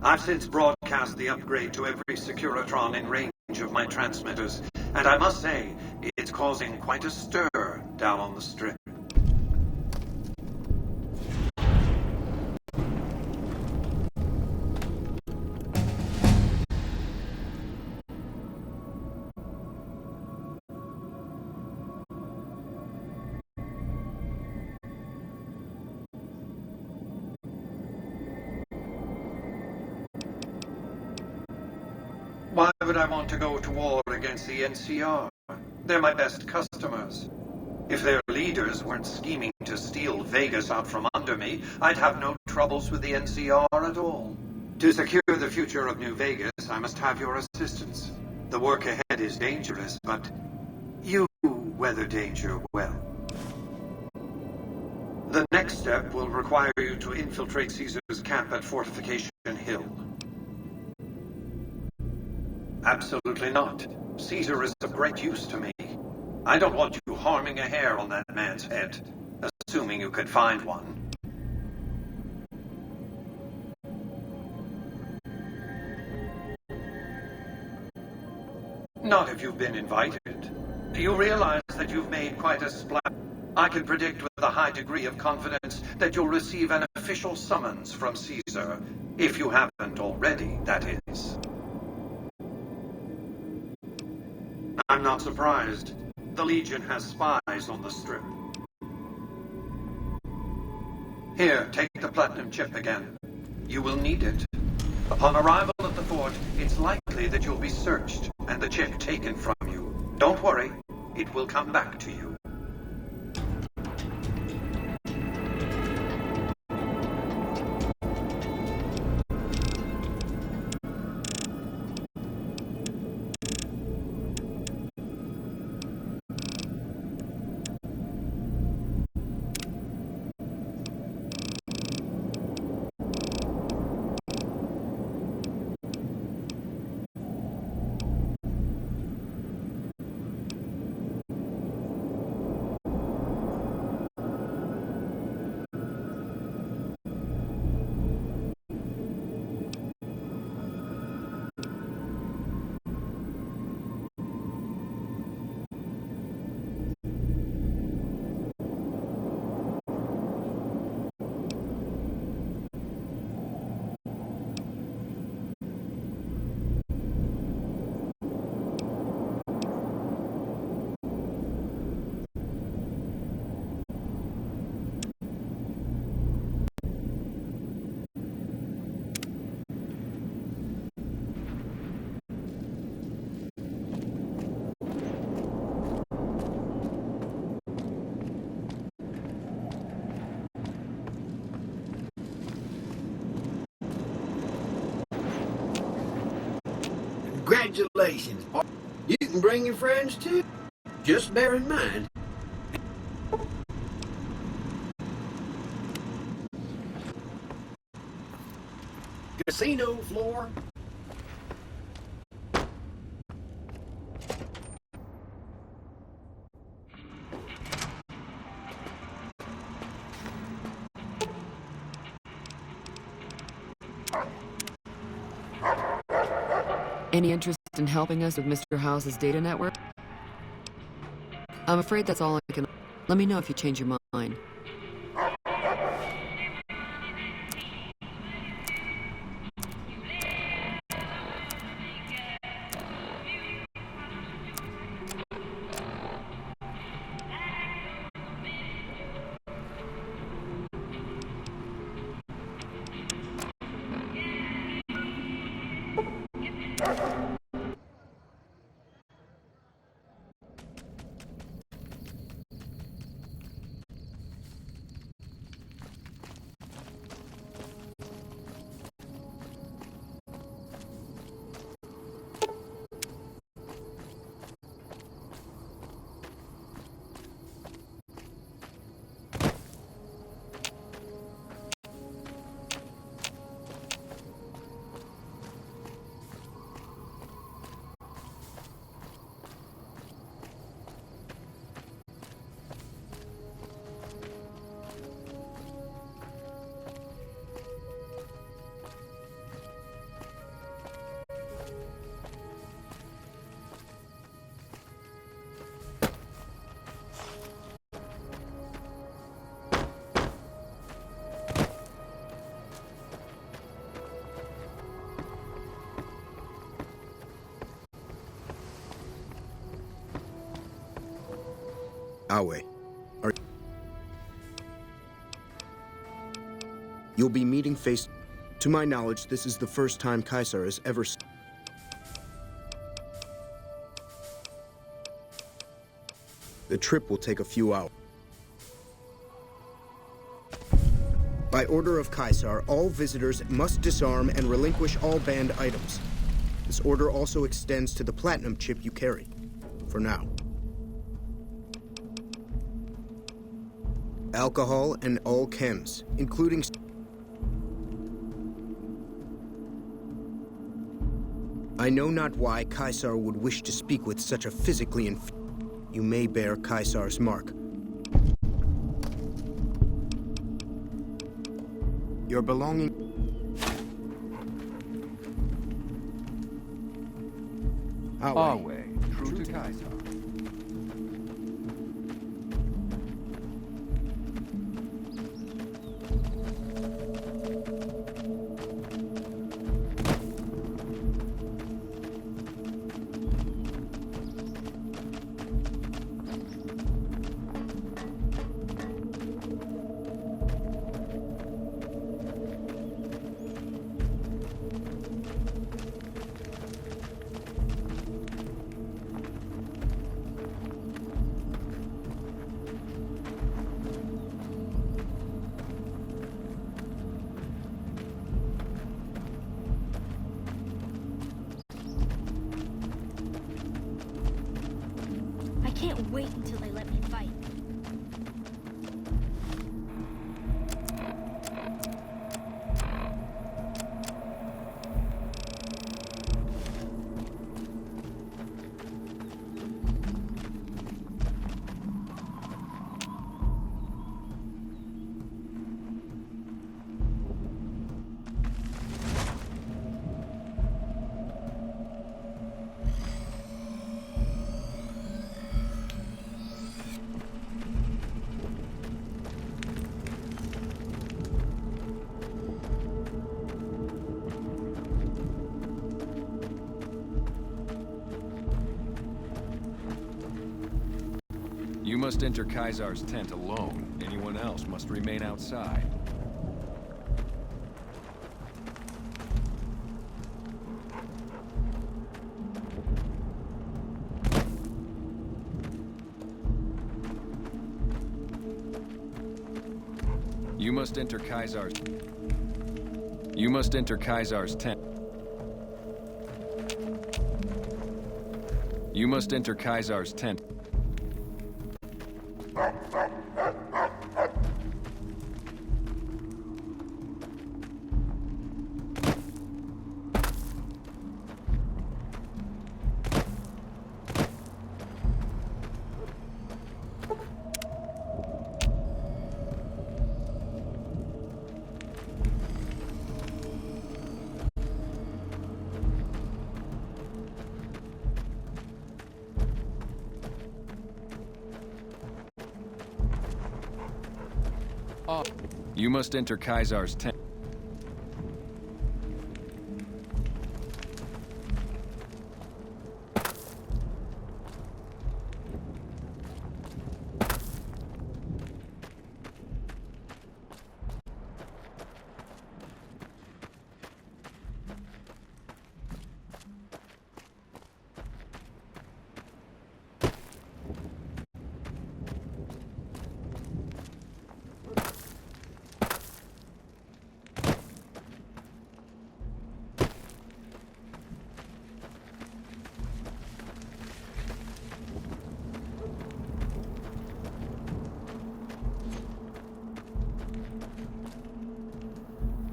I've since broadcast the upgrade to every Securitron in range of my transmitters, and I must say, it's causing quite a stir down on the Strip. Why would I want to go to war against the NCR? They're my best customers. If their leaders weren't scheming to steal Vegas out from under me, I'd have no troubles with the NCR at all. To secure the future of New Vegas, I must have your assistance. The work ahead is dangerous, but you weather danger well. The next step will require you to infiltrate Caesar's camp at Fortification Hill. Absolutely not. Caesar is of great use to me. I don't want you harming a hair on that man's head, assuming you could find one. Not if you've been invited. You realize that you've made quite a splash. I can predict with a high degree of confidence that you'll receive an official summons from Caesar, if you haven't already, that is. I'm not surprised. The Legion has spies on the Strip. Here, take the platinum chip again. You will need it. Upon arrival at the fort, it's likely that you'll be searched and the chip taken from you. Don't worry, it will come back to you. Congratulations, partner. You can bring your friends too. Just bear in mind. Casino floor. Any interest in helping us with Mr. House's data network? I'm afraid that's all I can... Let me know if you change your mind. Awe, you'll be meeting face... To my knowledge, this is the first time Caesar has ever... The trip will take a few hours. By order of Caesar, all visitors must disarm and relinquish all banned items. This order also extends to the platinum chip you carry. For now. Alcohol and all chems, including... I know not why Caesar would wish to speak with such a physically You may bear Caesar's mark. Your belonging... Our way, true to Caesar. I can't wait until they let me fight. You must enter Caesar's tent alone. Anyone else must remain outside. You must enter Caesar's... You must enter Caesar's tent. You must enter Caesar's tent. You must enter Caesar's tent.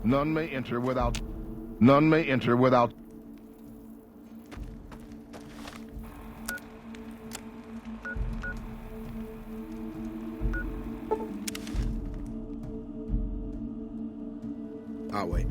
None may enter without... None may enter without... I'll wait.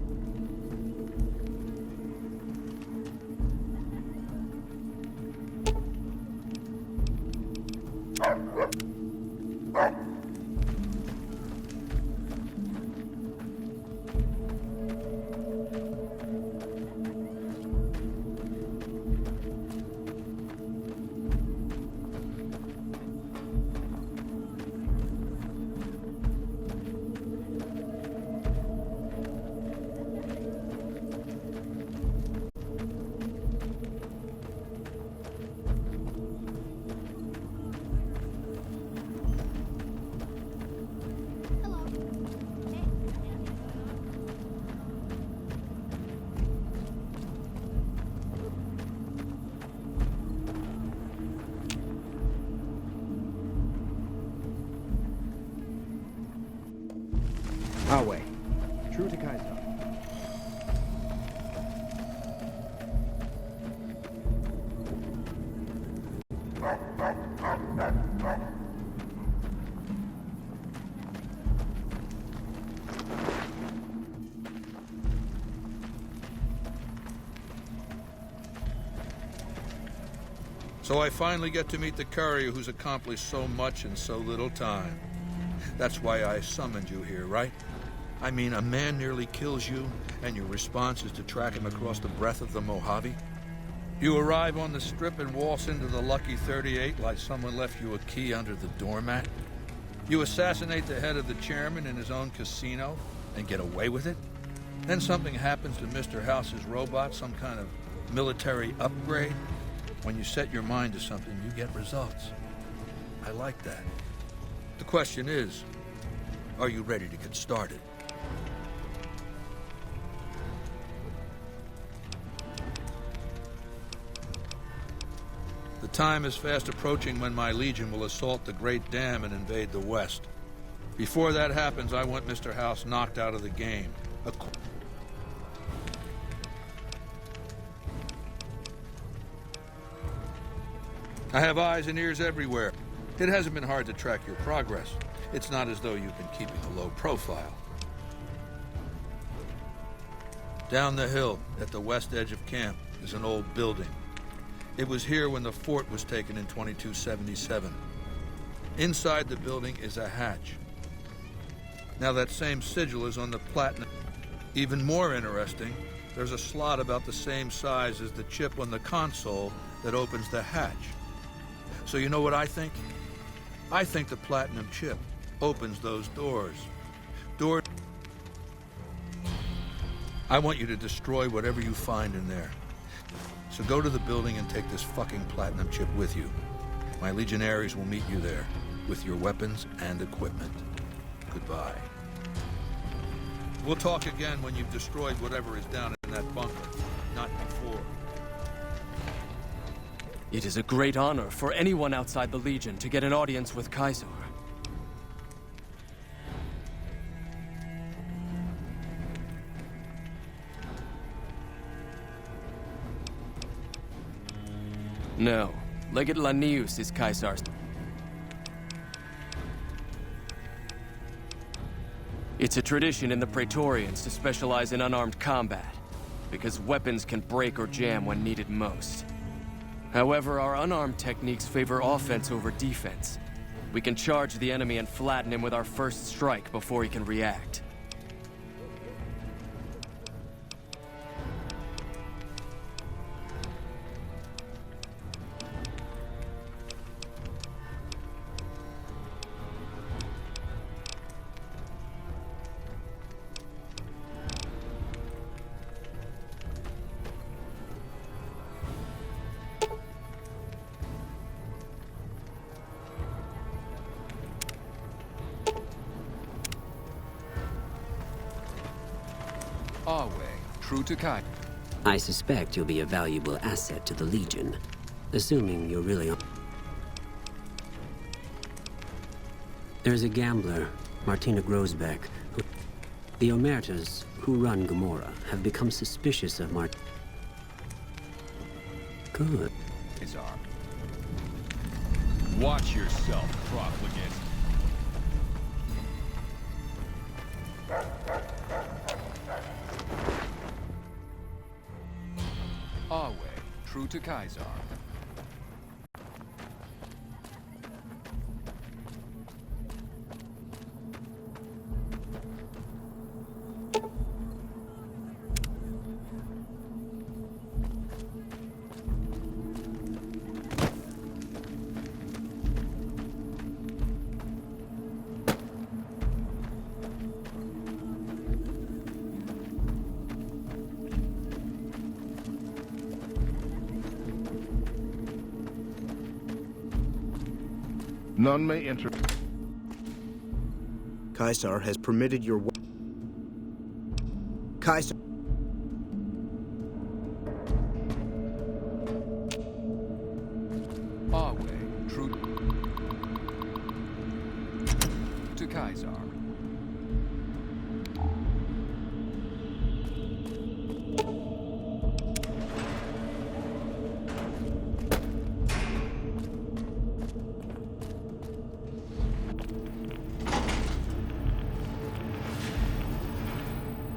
Our way. True to Kaiser. So I finally get to meet the courier who's accomplished so much in so little time. That's why I summoned you here, right? I mean, a man nearly kills you, and your response is to track him across the breadth of the Mojave? You arrive on the strip and waltz into the Lucky 38 like someone left you a key under the doormat? You assassinate the head of the chairman in his own casino and get away with it? Then something happens to Mr. House's robot, some kind of military upgrade? When you set your mind to something, you get results. I like that. The question is, are you ready to get started? The time is fast approaching when my Legion will assault the Great Dam and invade the West. Before that happens, I want Mr. House knocked out of the game. I have eyes and ears everywhere. It hasn't been hard to track your progress. It's not as though you've been keeping a low profile. Down the hill, at the west edge of camp, is an old building. It was here when the fort was taken in 2277. Inside the building is a hatch. Now that same sigil is on the platinum. Even more interesting, there's a slot about the same size as the chip on the console that opens the hatch. So you know what I think? I think the platinum chip opens those doors. I want you to destroy whatever you find in there. So go to the building and take this fucking platinum chip with you. My legionaries will meet you there, with your weapons and equipment. Goodbye. We'll talk again when you've destroyed whatever is down in that bunker, not before. It is a great honor for anyone outside the Legion to get an audience with Kaiser. No, Legate Lanius is Kaiser's. It's a tradition in the Praetorians to specialize in unarmed combat, because weapons can break or jam when needed most. However, our unarmed techniques favor offense over defense. We can charge the enemy and flatten him with our first strike before he can react. Our way, true to Kai. I suspect you'll be a valuable asset to the Legion, assuming you're really on. There's a gambler, Martina Grosbeck, who... The Omertas, who run Gomorrah, have become suspicious of Good. Azar. Watch yourself, profligate. Our way, true to Kaisar. None may enter. Kaisar has permitted your... Kaisar... Our way, true to Kaisar.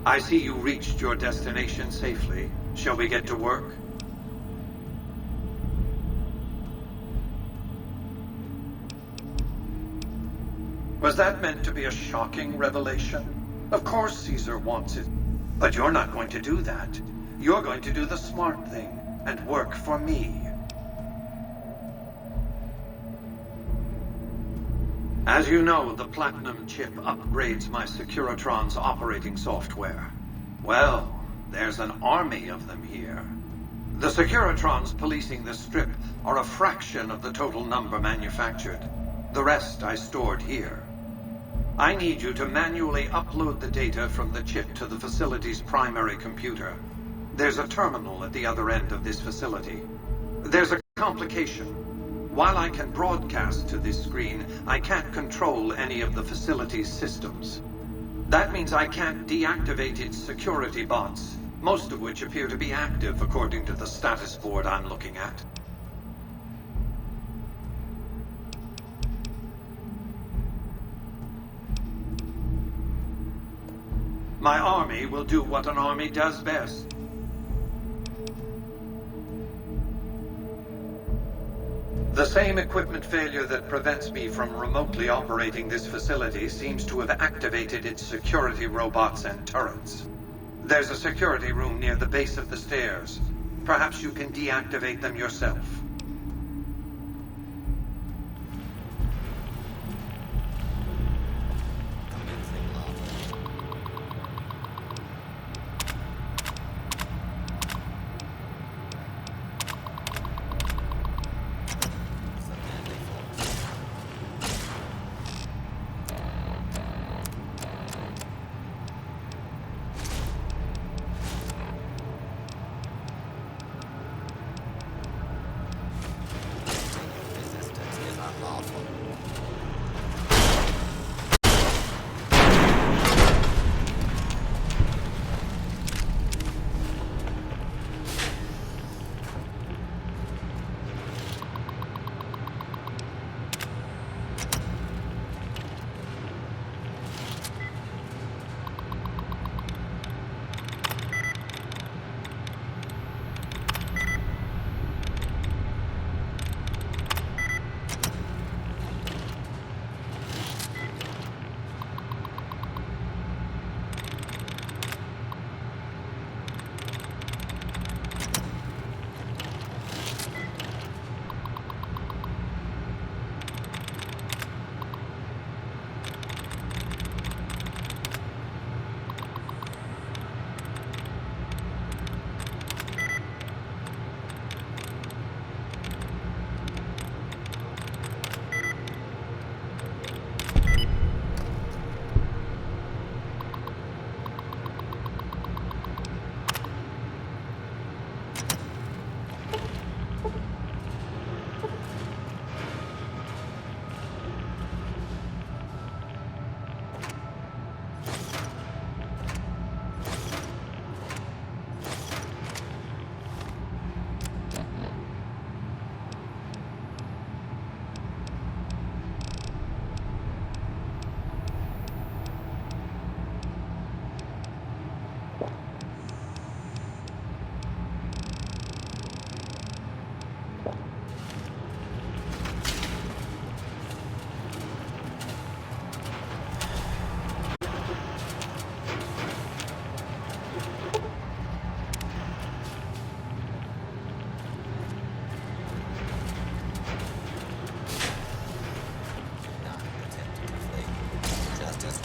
I see you reached your destination safely. Shall we get to work? Was that meant to be a shocking revelation? Of course Caesar wants it. But you're not going to do that. You're going to do the smart thing and work for me. As you know, the Platinum chip upgrades my Securitron's operating software. Well, there's an army of them here. The Securitrons policing the strip are a fraction of the total number manufactured. The rest I stored here. I need you to manually upload the data from the chip to the facility's primary computer. There's a terminal at the other end of this facility. There's a complication. While I can broadcast to this screen, I can't control any of the facility's systems. That means I can't deactivate its security bots, most of which appear to be active according to the status board I'm looking at. My army will do what an army does best. The same equipment failure that prevents me from remotely operating this facility seems to have activated its security robots and turrets. There's a security room near the base of the stairs. Perhaps you can deactivate them yourself.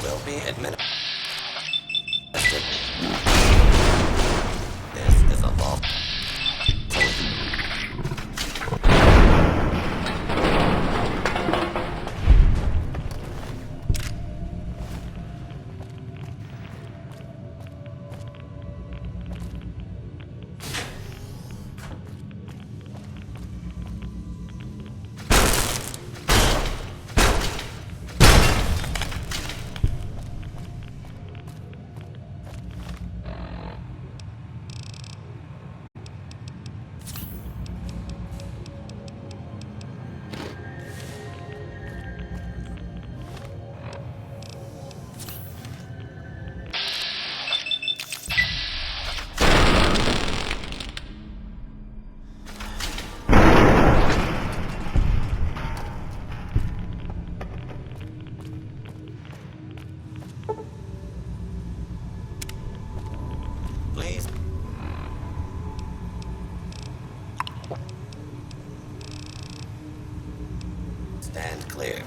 will be administered. This is a law. Please. Stand clear.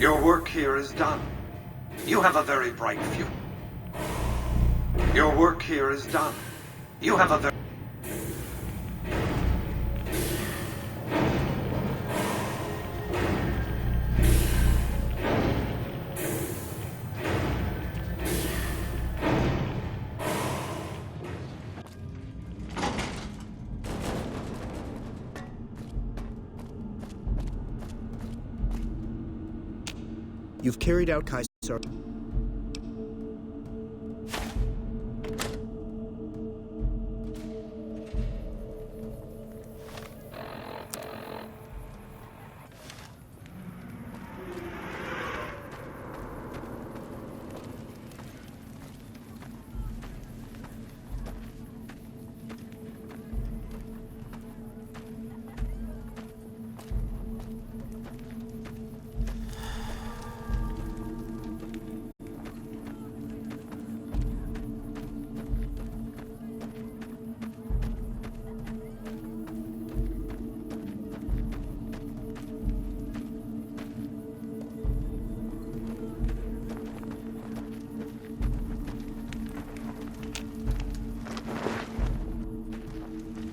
Your work here is done. You have a very bright future. Your work here is done. You have a very... You've carried out Kaisar.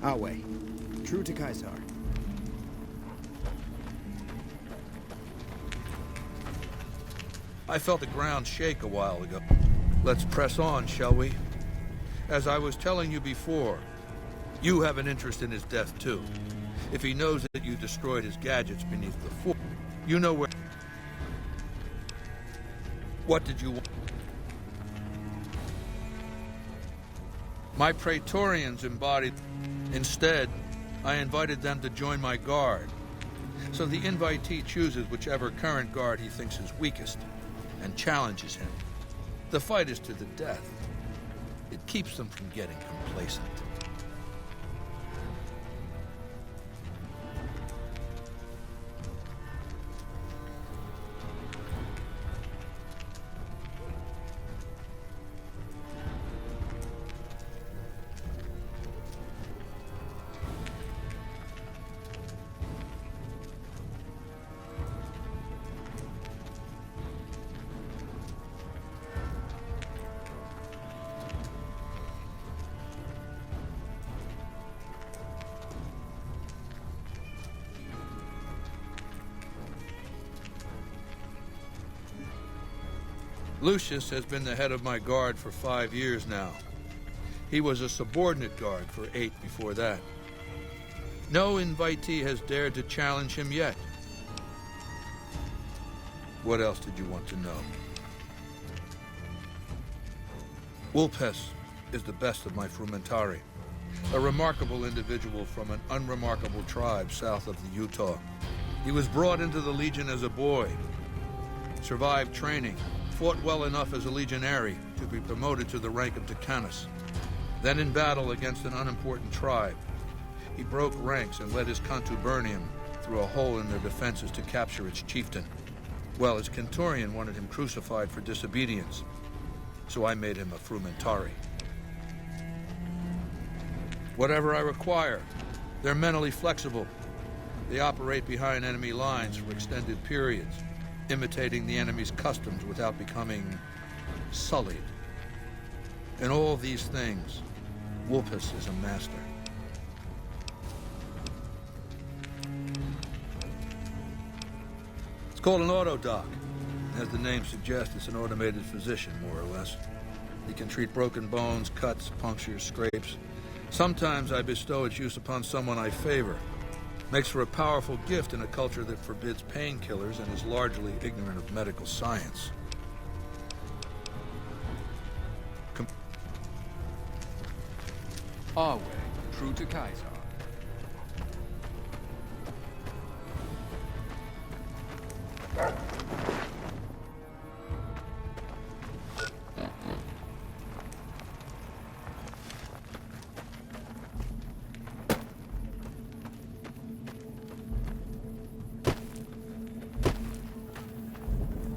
Awe. True to Caesar. I felt the ground shake a while ago. Let's press on, shall we? As I was telling you before, you have an interest in his death too. If he knows that you destroyed his gadgets beneath the fort, you know where... What did you want? My Praetorians embodied... Instead, I invited them to join my guard. So the invitee chooses whichever current guard he thinks is weakest, and challenges him. The fight is to the death. It keeps them from getting complacent. Lucius has been the head of my guard for 5 years now. He was a subordinate guard for 8 before that. No invitee has dared to challenge him yet. What else did you want to know? Vulpes is the best of my frumentari, a remarkable individual from an unremarkable tribe south of the Utah. He was brought into the Legion as a boy, survived training, fought well enough as a legionary to be promoted to the rank of decanus. Then in battle against an unimportant tribe, he broke ranks and led his contubernium through a hole in their defenses to capture its chieftain. Well, his Centurion wanted him crucified for disobedience, so I made him a frumentari. Whatever I require, they're mentally flexible. They operate behind enemy lines for extended periods, imitating the enemy's customs without becoming sullied. In all these things, Vulpes is a master. It's called an autodoc. As the name suggests, it's an automated physician, more or less. He can treat broken bones, cuts, punctures, scrapes. Sometimes I bestow its use upon someone I favor. Makes for a powerful gift in a culture that forbids painkillers and is largely ignorant of medical science. Our way, true to Caesar.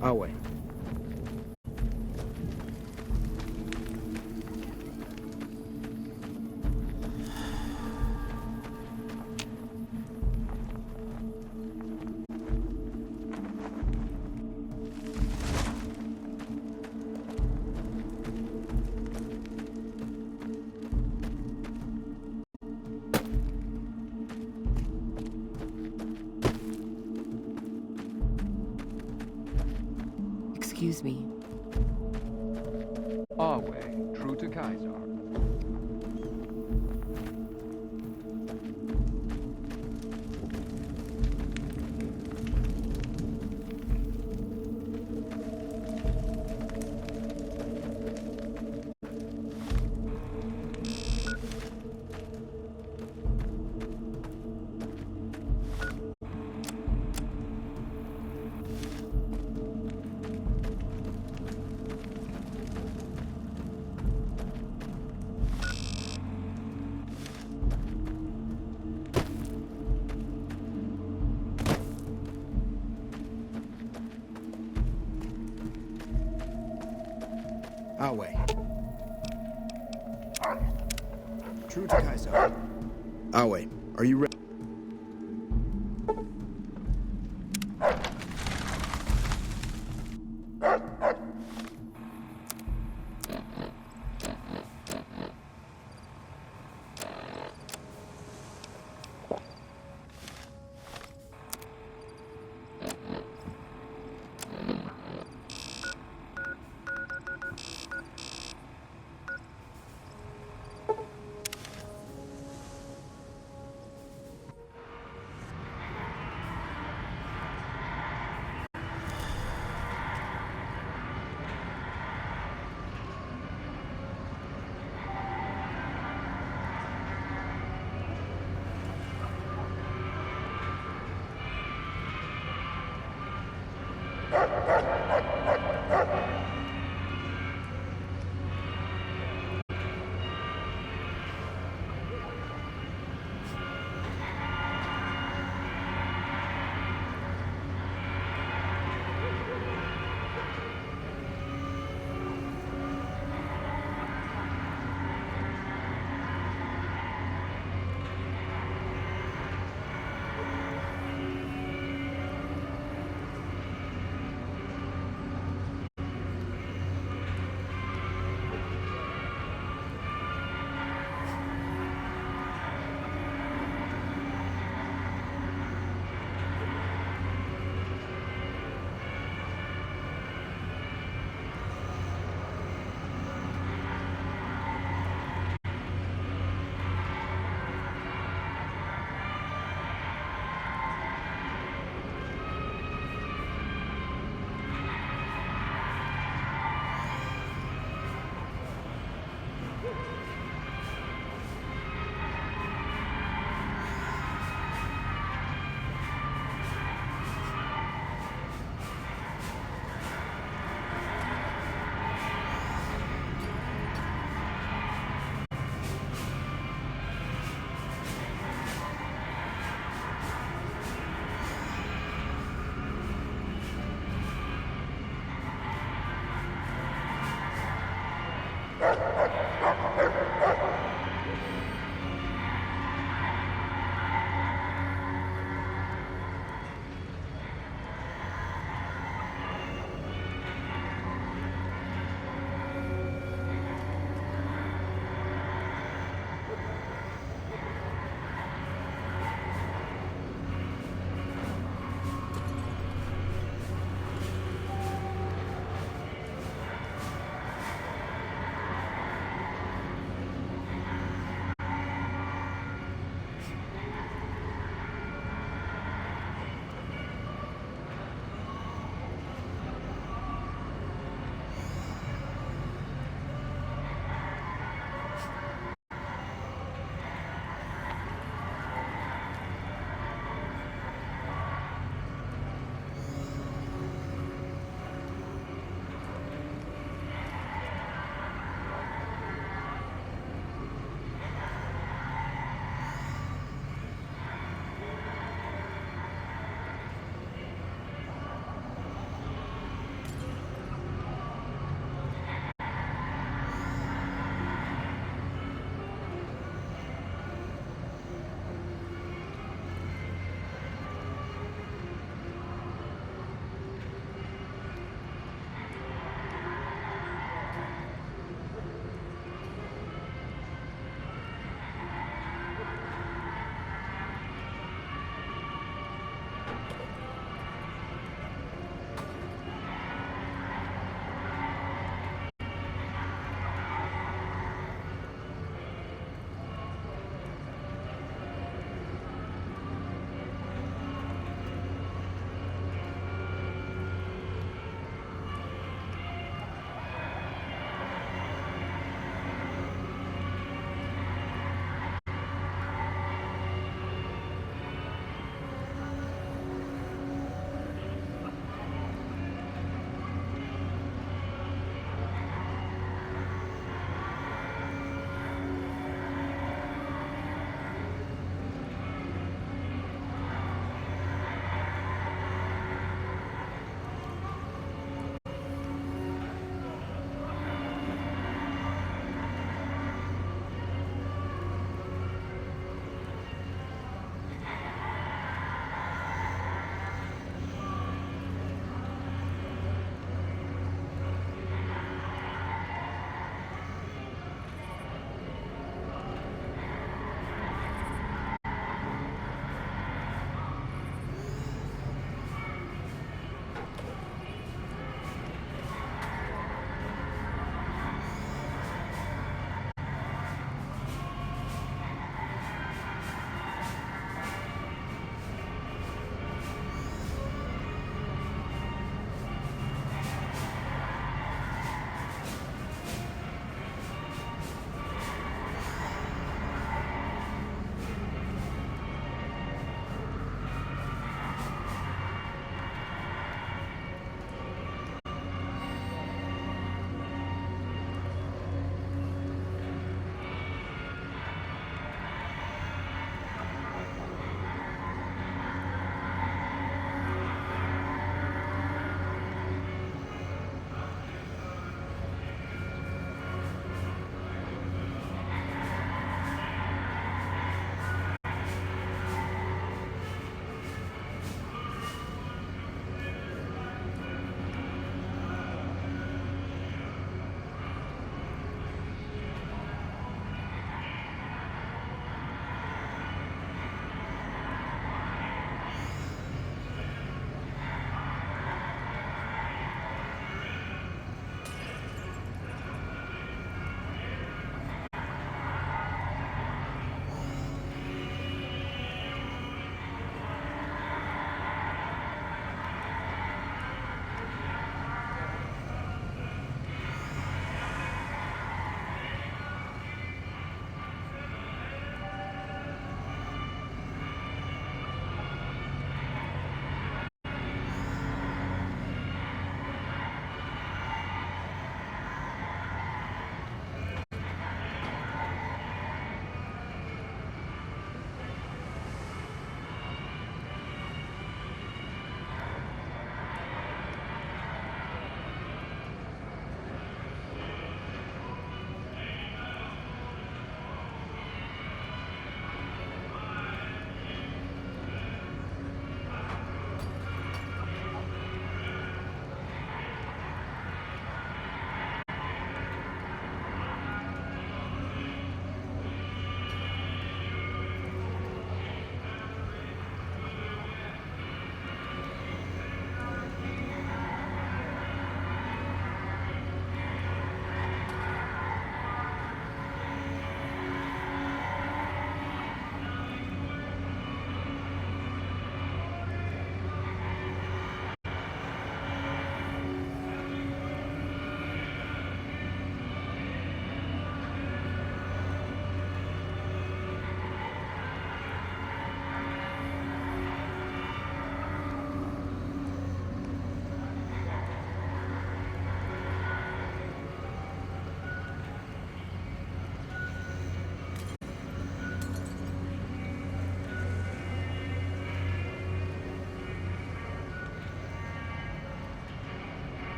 Awe. Excuse me. Our way, true to Caesar. Awe. True to Caesar. Awe, are you ready?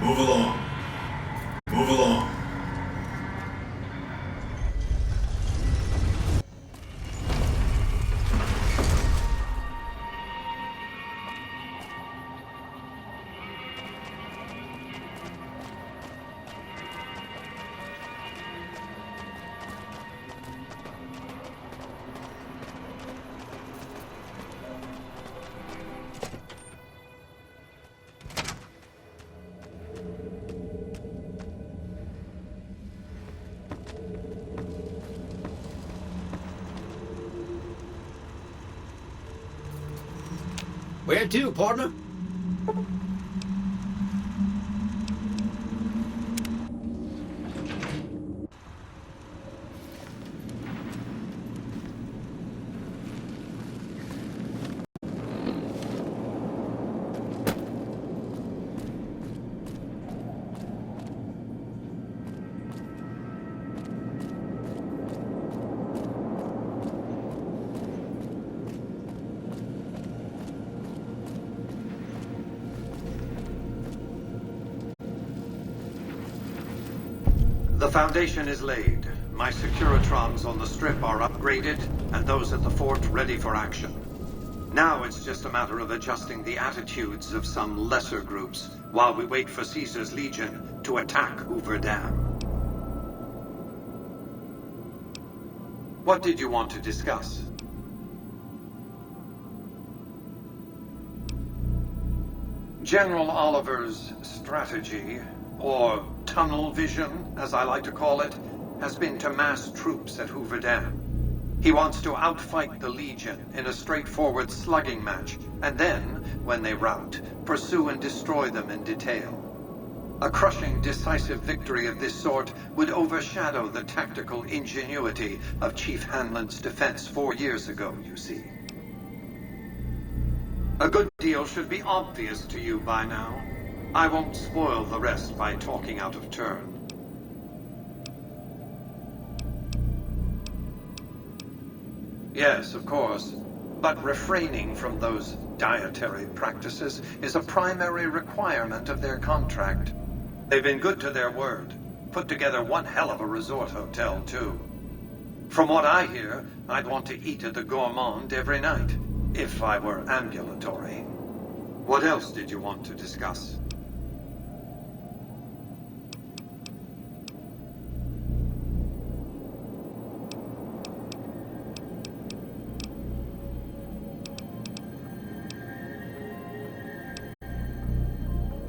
Move along. Move along. Where to, partner? The foundation is laid. My Securitrons on the strip are upgraded, and those at the fort ready for action. Now it's just a matter of adjusting the attitudes of some lesser groups while we wait for Caesar's Legion to attack Hoover Dam. What did you want to discuss? General Oliver's strategy, or tunnel vision, as I like to call it, has been to mass troops at Hoover Dam. He wants to outfight the Legion in a straightforward slugging match, and then, when they rout, pursue and destroy them in detail. A crushing, decisive victory of this sort would overshadow the tactical ingenuity of Chief Hanlon's defense 4 years ago, you see. A good deal should be obvious to you by now. I won't spoil the rest by talking out of turn. Yes, of course. But refraining from those dietary practices is a primary requirement of their contract. They've been good to their word. Put together one hell of a resort hotel, too. From what I hear, I'd want to eat at the Gourmand every night, if I were ambulatory. What else did you want to discuss?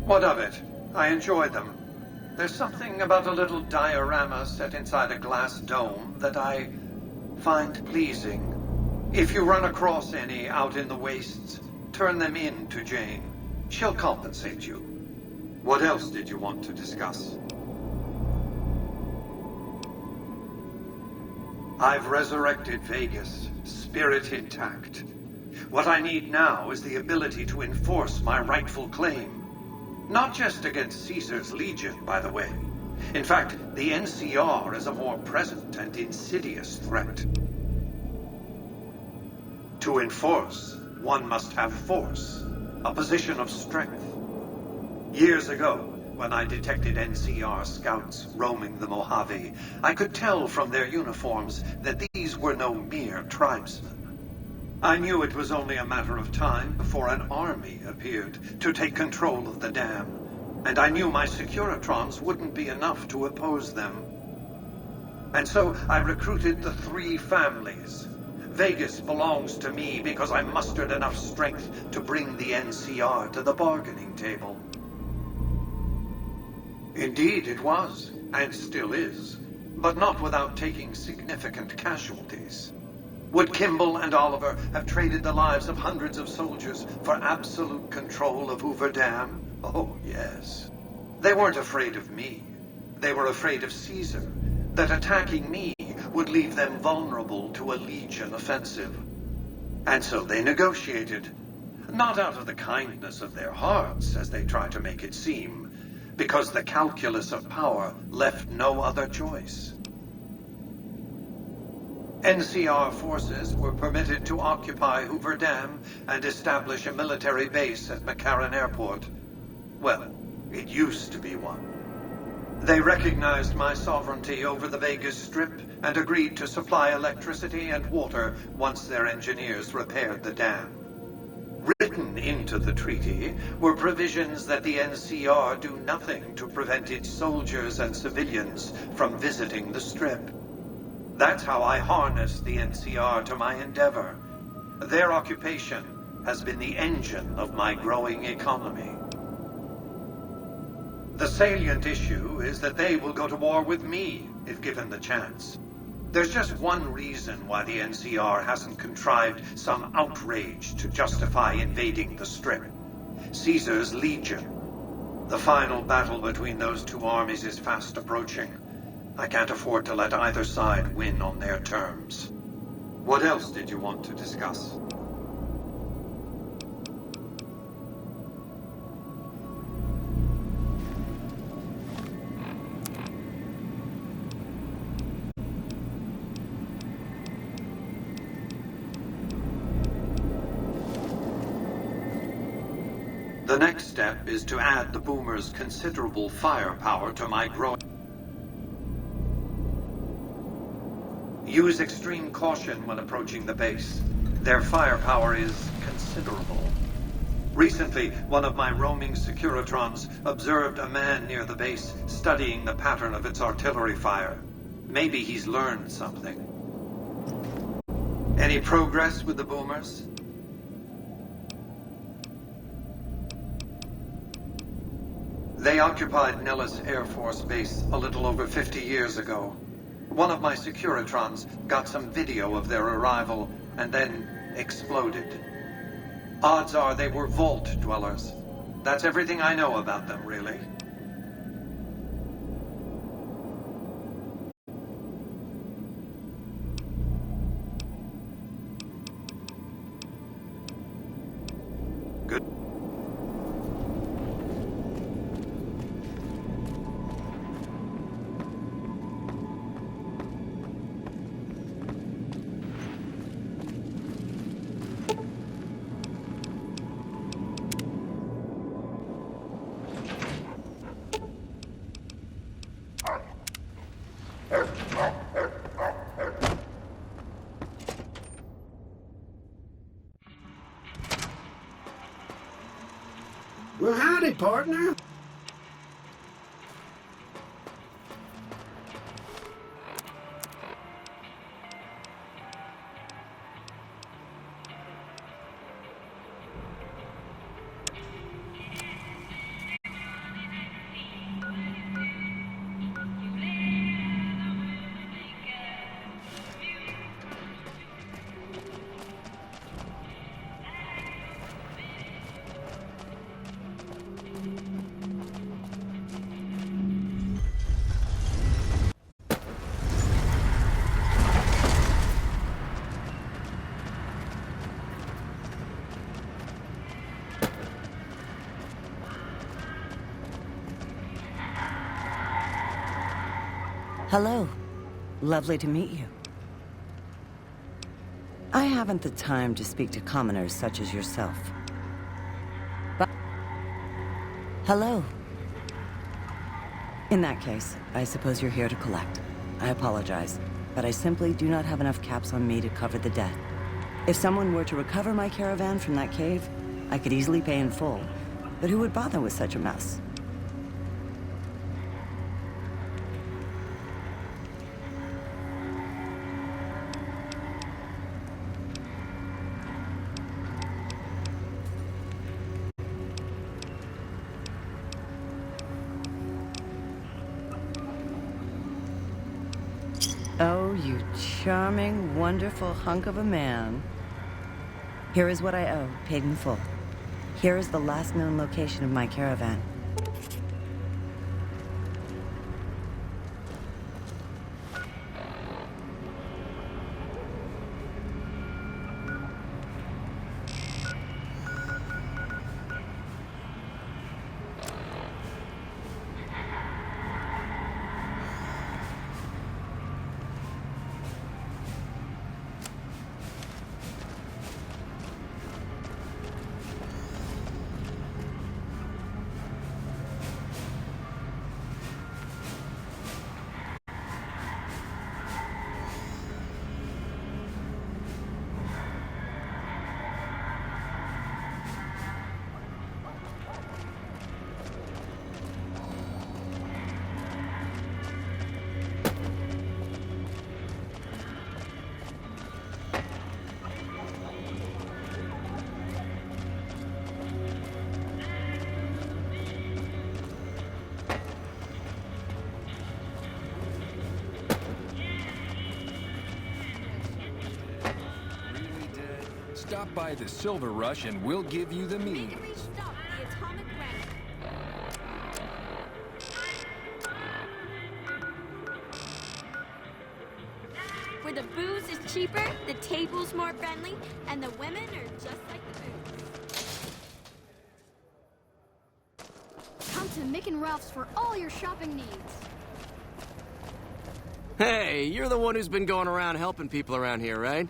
What of it? I enjoy them. There's something about a little diorama set inside a glass dome that I find pleasing. If you run across any out in the wastes, turn them in to Jane. She'll compensate you. What else did you want to discuss? I've resurrected Vegas, spirit intact. What I need now is the ability to enforce my rightful claim. Not just against Caesar's Legion, by the way. In fact, the NCR is a more present and insidious threat. To enforce, one must have force, a position of strength. Years ago, when I detected NCR scouts roaming the Mojave, I could tell from their uniforms that these were no mere tribesmen. I knew it was only a matter of time before an army appeared to take control of the dam, and I knew my Securitrons wouldn't be enough to oppose them. And so I recruited the 3 families. Vegas belongs to me because I mustered enough strength to bring the NCR to the bargaining table. Indeed it was, and still is, but not without taking significant casualties. Would Kimball and Oliver have traded the lives of hundreds of soldiers for absolute control of Hoover Dam? Oh, yes. They weren't afraid of me. They were afraid of Caesar, that attacking me would leave them vulnerable to a Legion offensive. And so they negotiated, not out of the kindness of their hearts, as they try to make it seem, because the calculus of power left no other choice. NCR forces were permitted to occupy Hoover Dam and establish a military base at McCarran Airport. Well, It used to be one. They recognized my sovereignty over the Vegas Strip and agreed to supply electricity and water once their engineers repaired the dam. Written into the treaty were provisions that the NCR do nothing to prevent its soldiers and civilians from visiting the Strip. That's how I harnessed the NCR to my endeavor. Their occupation has been the engine of my growing economy. The salient issue is that they will go to war with me if given the chance. There's just one reason why the NCR hasn't contrived some outrage to justify invading the Strip. Caesar's Legion. The final battle between those two armies is fast approaching. I can't afford to let either side win on their terms. What else did you want to discuss? The next step is to add the boomers' considerable firepower to my growing... Use extreme caution when approaching the base. Their firepower is considerable. Recently, one of my roaming Securitrons observed a man near the base studying the pattern of its artillery fire. Maybe he's learned something. Any progress with the boomers? They occupied Nellis Air Force Base a little over 50 years ago. One of my Securitrons got some video of their arrival and then exploded. Odds are they were vault dwellers. That's everything I know about them, really. Well, howdy, partner. Hello. Lovely to meet you. I haven't the time to speak to commoners such as yourself. But... Hello. In that case, I suppose you're here to collect. I apologize, but I simply do not have enough caps on me to cover the debt. If someone were to recover my caravan from that cave, I could easily pay in full. But who would bother with such a mess? Oh, you charming, wonderful hunk of a man. Here is what I owe, paid in full. Here is the last known location of my caravan. stop by the Silver Rush and we'll give you the means. Stop the atomic remnant. Where the booze is cheaper, the table's more friendly, and the women are just like the booze. Come to Mick and Ralph's for all your shopping needs. Hey, you're the one who's been going around helping people around here, right?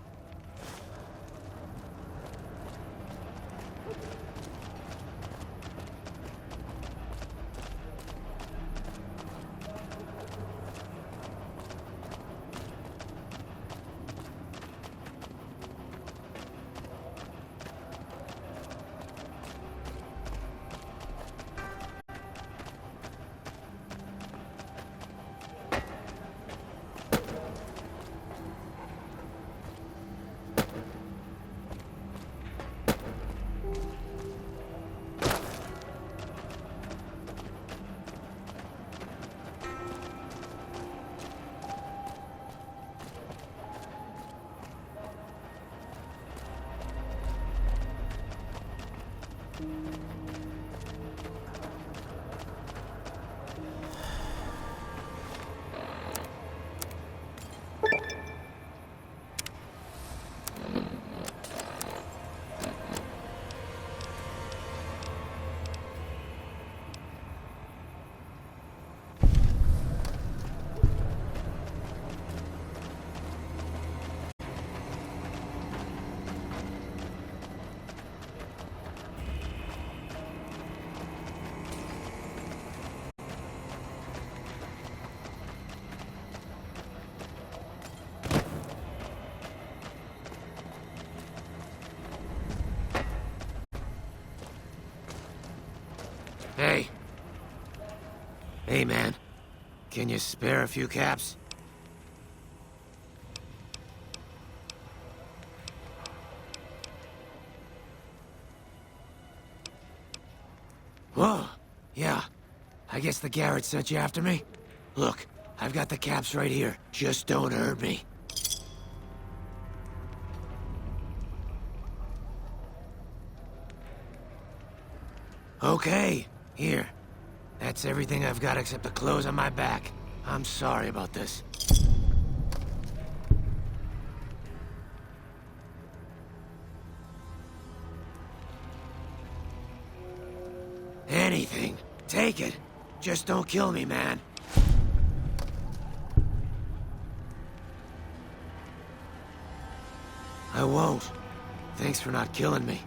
Hey. Hey, man. Can you spare a few caps? Whoa. Yeah. I guess the Garrett sent you after me? Look, I've got the caps right here. Just don't hurt me. Okay. Here. That's everything I've got except the clothes on my back. I'm sorry about this. Anything. Take it. Just don't kill me, man. I won't. Thanks for not killing me.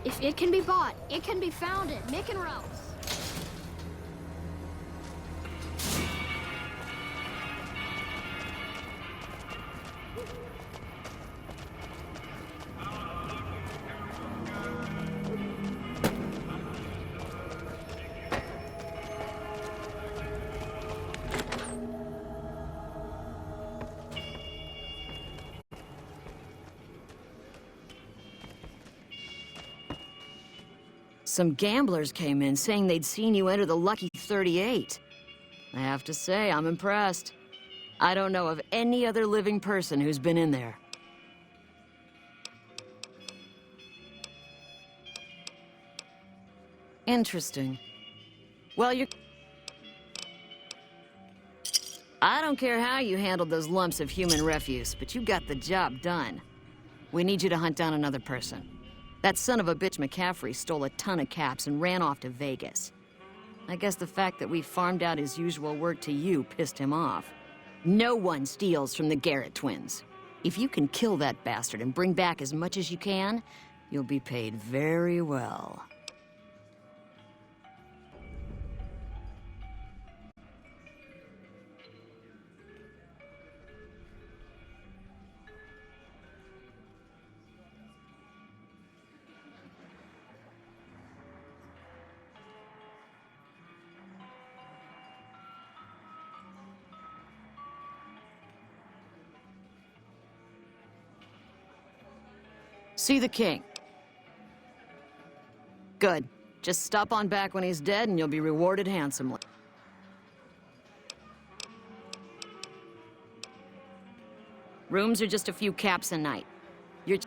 If it can be bought, it can be found at Mick and Ralph's. Some gamblers came in saying they'd seen you enter the Lucky 38. I have to say, I'm impressed. I don't know of any other living person who's been in there. Interesting. Well, I don't care how you handled those lumps of human refuse, but you got the job done. We need you to hunt down another person. That son of a bitch McCaffrey stole a ton of caps and ran off to Vegas. I guess the fact that we farmed out his usual work to you pissed him off. No one steals from the Garrett twins. If you can kill that bastard and bring back as much as you can, you'll be paid very well. See the king. Good. Just stop on back when he's dead and you'll be rewarded handsomely. Rooms are just a few caps a night. You're...